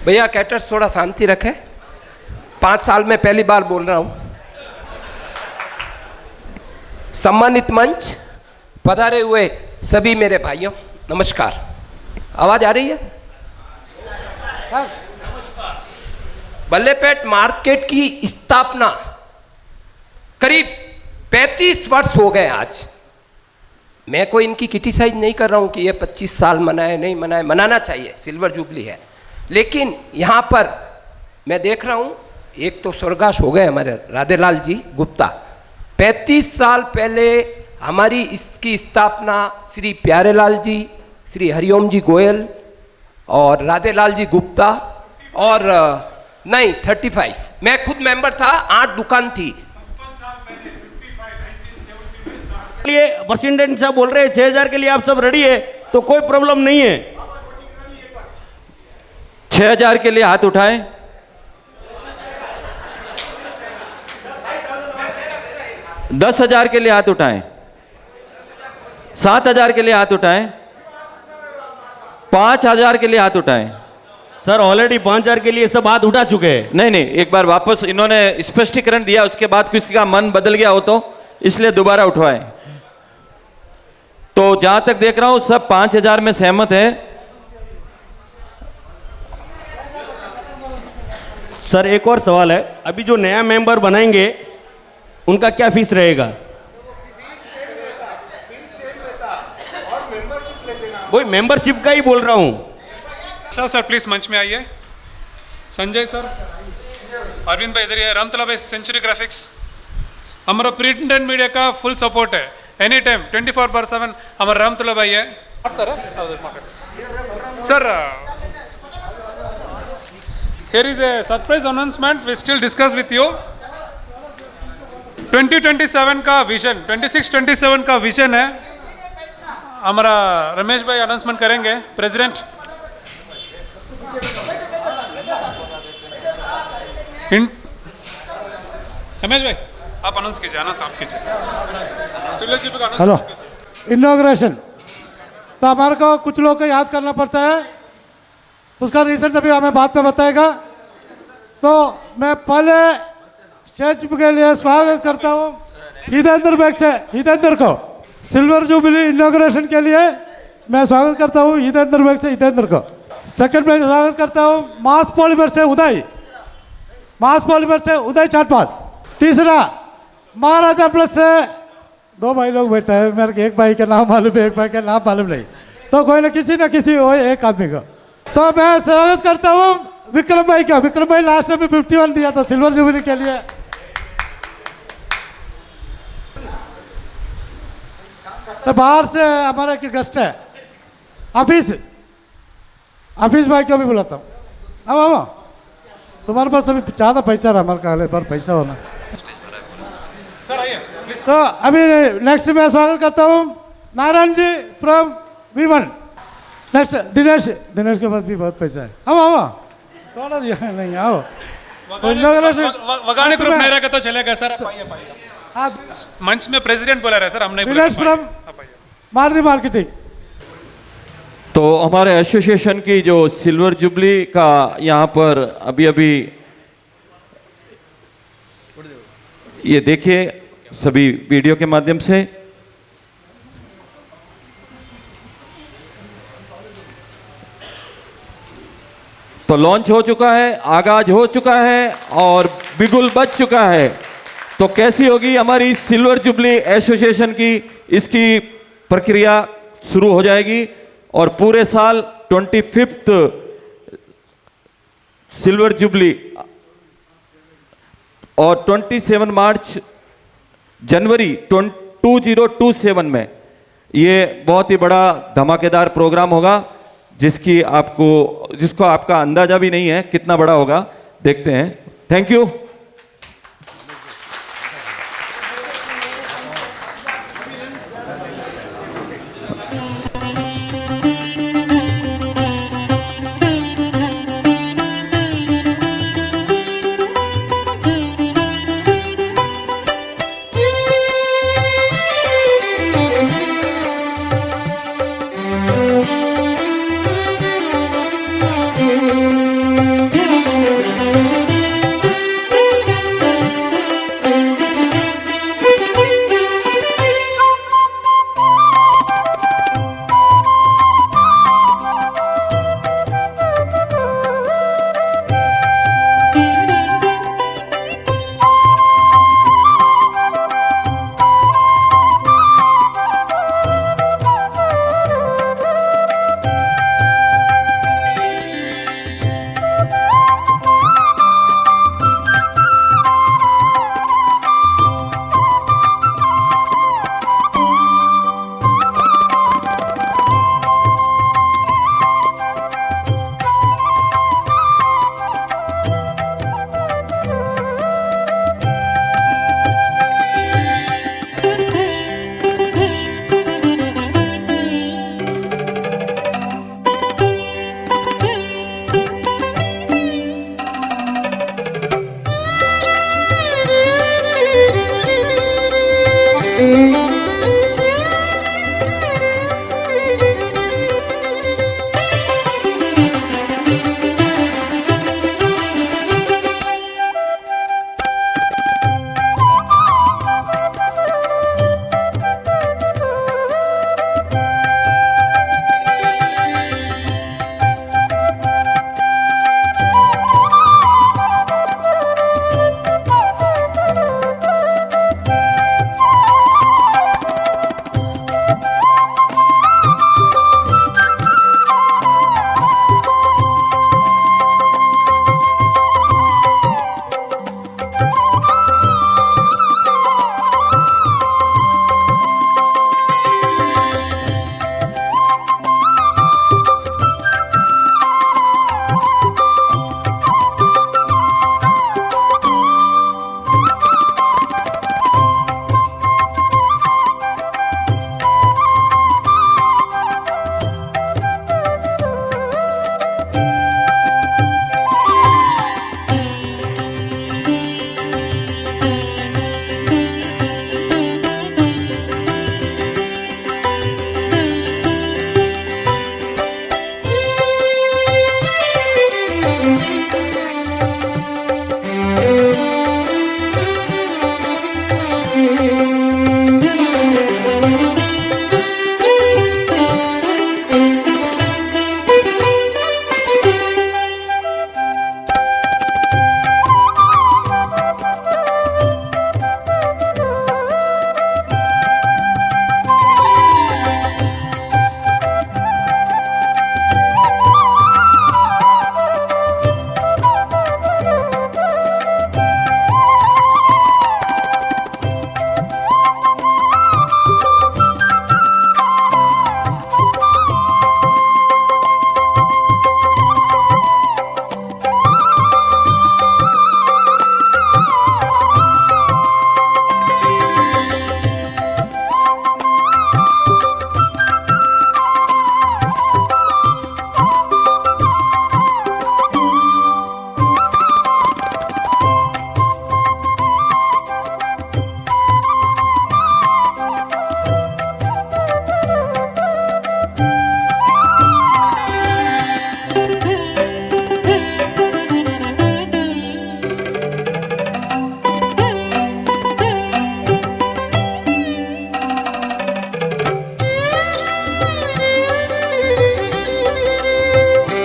भैया कैटर्स थोड़ा शांति रखें, 5 साल में पहली बार बोल रहा हूँ। सम्मानित मंच, पधारे हुए सभी मेरे भाइयों, नमस्कार। आवाज आ रही है? बल्लेपेट मार्केट की स्थापना करीब 35 वर्ष हो गए आज। मैं कोई इनकी क्रिटिसाइज नहीं कर रहा हूं कि ये 25 साल मनाए, नहीं मनाए, मनाना चाहिए, सिल्वर जुबली है। लेकिन यहाँ पर मैं देख रहा हूँ, एक तो स्वर्गवास हो गए हमारे राधेलाल जी गुप्ता। 35 साल पहले हमारी इसकी स्थापना श्री प्यारेलाल जी, श्री हरिओम जी गोयल और राधेलाल जी गुप्ता और नहीं 35, मैं खुद मेंबर था, 8 दुकान थी। प्रेसिडेंट साहब बोल रहे हैं 6000 के लिए आप सब रेडी है, तो कोई प्रॉब्लम नहीं है। 6000 के लिए हाथ उठाएं। 10,000 के लिए हाथ उठाएं। 7,000 के लिए हाथ उठाएं। 5,000 के लिए हाथ उठाएं। सर ऑलरेडी 5,000 के लिए सब हाथ उठा चुके हैं। नहीं नहीं, एक बार वापस इन्होंने स्पष्टीकरण दिया, उसके बाद किसी का मन बदल गया हो तो इसलिए दोबारा उठवाएं। तो जहां तक देख रहा हूं सब 5,000 में सहमत है। सर एक और सवाल है, अभी जो नया मेंबर बनाएंगे उनका क्या फीस रहेगा? वही मेंबरशिप का ही बोल रहा हूं। सर प्लीज मंच में आइए। संजय सर, अरविंद भाई इधर, रामतला भाई, सेंचुरी ग्राफिक्स, हमारा प्रिंट एंड मीडिया का फुल सपोर्ट है, एनी टाइम 24/7 हमारा रामतला भाई है। Sir here is a surprise announcement we still discuss with you। 2027 का विजन, 26-27 का विजन है, हमारा रमेश भाई अनाउंसमेंट करेंगे, प्रेसिडेंट। रमेश भाई आप अनाउंस कीजिए, अनाउंस आप कीजिए। हेलो, इनॉग्रेशन तो हमारे को कुछ लोग को याद करना पड़ता है, उसका रीजन अभी हमें बाद में बताएगा। तो मैं पहले स्टेज के लिए स्वागत करता हूँ हितेंद्र बैग से, हितेंद्र को सिल्वर जुबली इनॉग्रेशन के लिए मैं स्वागत करता हूँ हितेंद्र बैग से, हितेंद्र को। सेकंड में स्वागत करता हूँ मास पॉलीमर से उदय, मास पॉलीमर से उदय चाटपाल। तीसरा महाराजा प्लस से 2 भाई लोग बैठे हैं, मेरे को एक भाई का नाम मालूम है, एक भाई का नाम मालूम नहीं, तो कोई ना किसी हो एक आदमी को। तो मैं स्वागत करता हूँ विक्रम भाई का। विक्रम भाई लास्ट में 51 दिया था सिल्वर जुबली के लिए। तो बाहर से हमारे के गेस्ट है ऑफिस भाई को भी बुलाता हूँ। अब तुम्हारे पास अभी ज़्यादा पैसा रहा, हमारे काले पर पैसा होना। सर आइए। तो अभी नेक्स्ट मैं स्वागत करता हूँ Narayan ji from V1। Next Dinesh के पास भी बहुत पैसा है। आओ थोड़ा दिया नहीं, आओ वगाने ग्रुप मेरा का तो चलेगा सर, आप आइए। मंच में प्रेसिडेंट बोला रहे सर, हमने दिनेश फ्रॉम मारुति मार्केटिंग। तो हमारे एसोसिएशन की जो सिल्वर जुबली का यहाँ पर अभी ये देखिए सभी वीडियो के माध्यम से, तो लॉन्च हो चुका है, आगाज हो चुका है और बिगुल बज चुका है। तो कैसी होगी हमारी सिल्वर जुबली एसोसिएशन की, इसकी प्रक्रिया शुरू हो जाएगी और पूरे साल 25th सिल्वर जुबली और 27 मार्च जनवरी 2027 में ये बहुत ही बड़ा धमाकेदार प्रोग्राम होगा, जिसको आपका अंदाजा भी नहीं है कितना बड़ा होगा। देखते हैं। Thank you.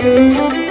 Thank you.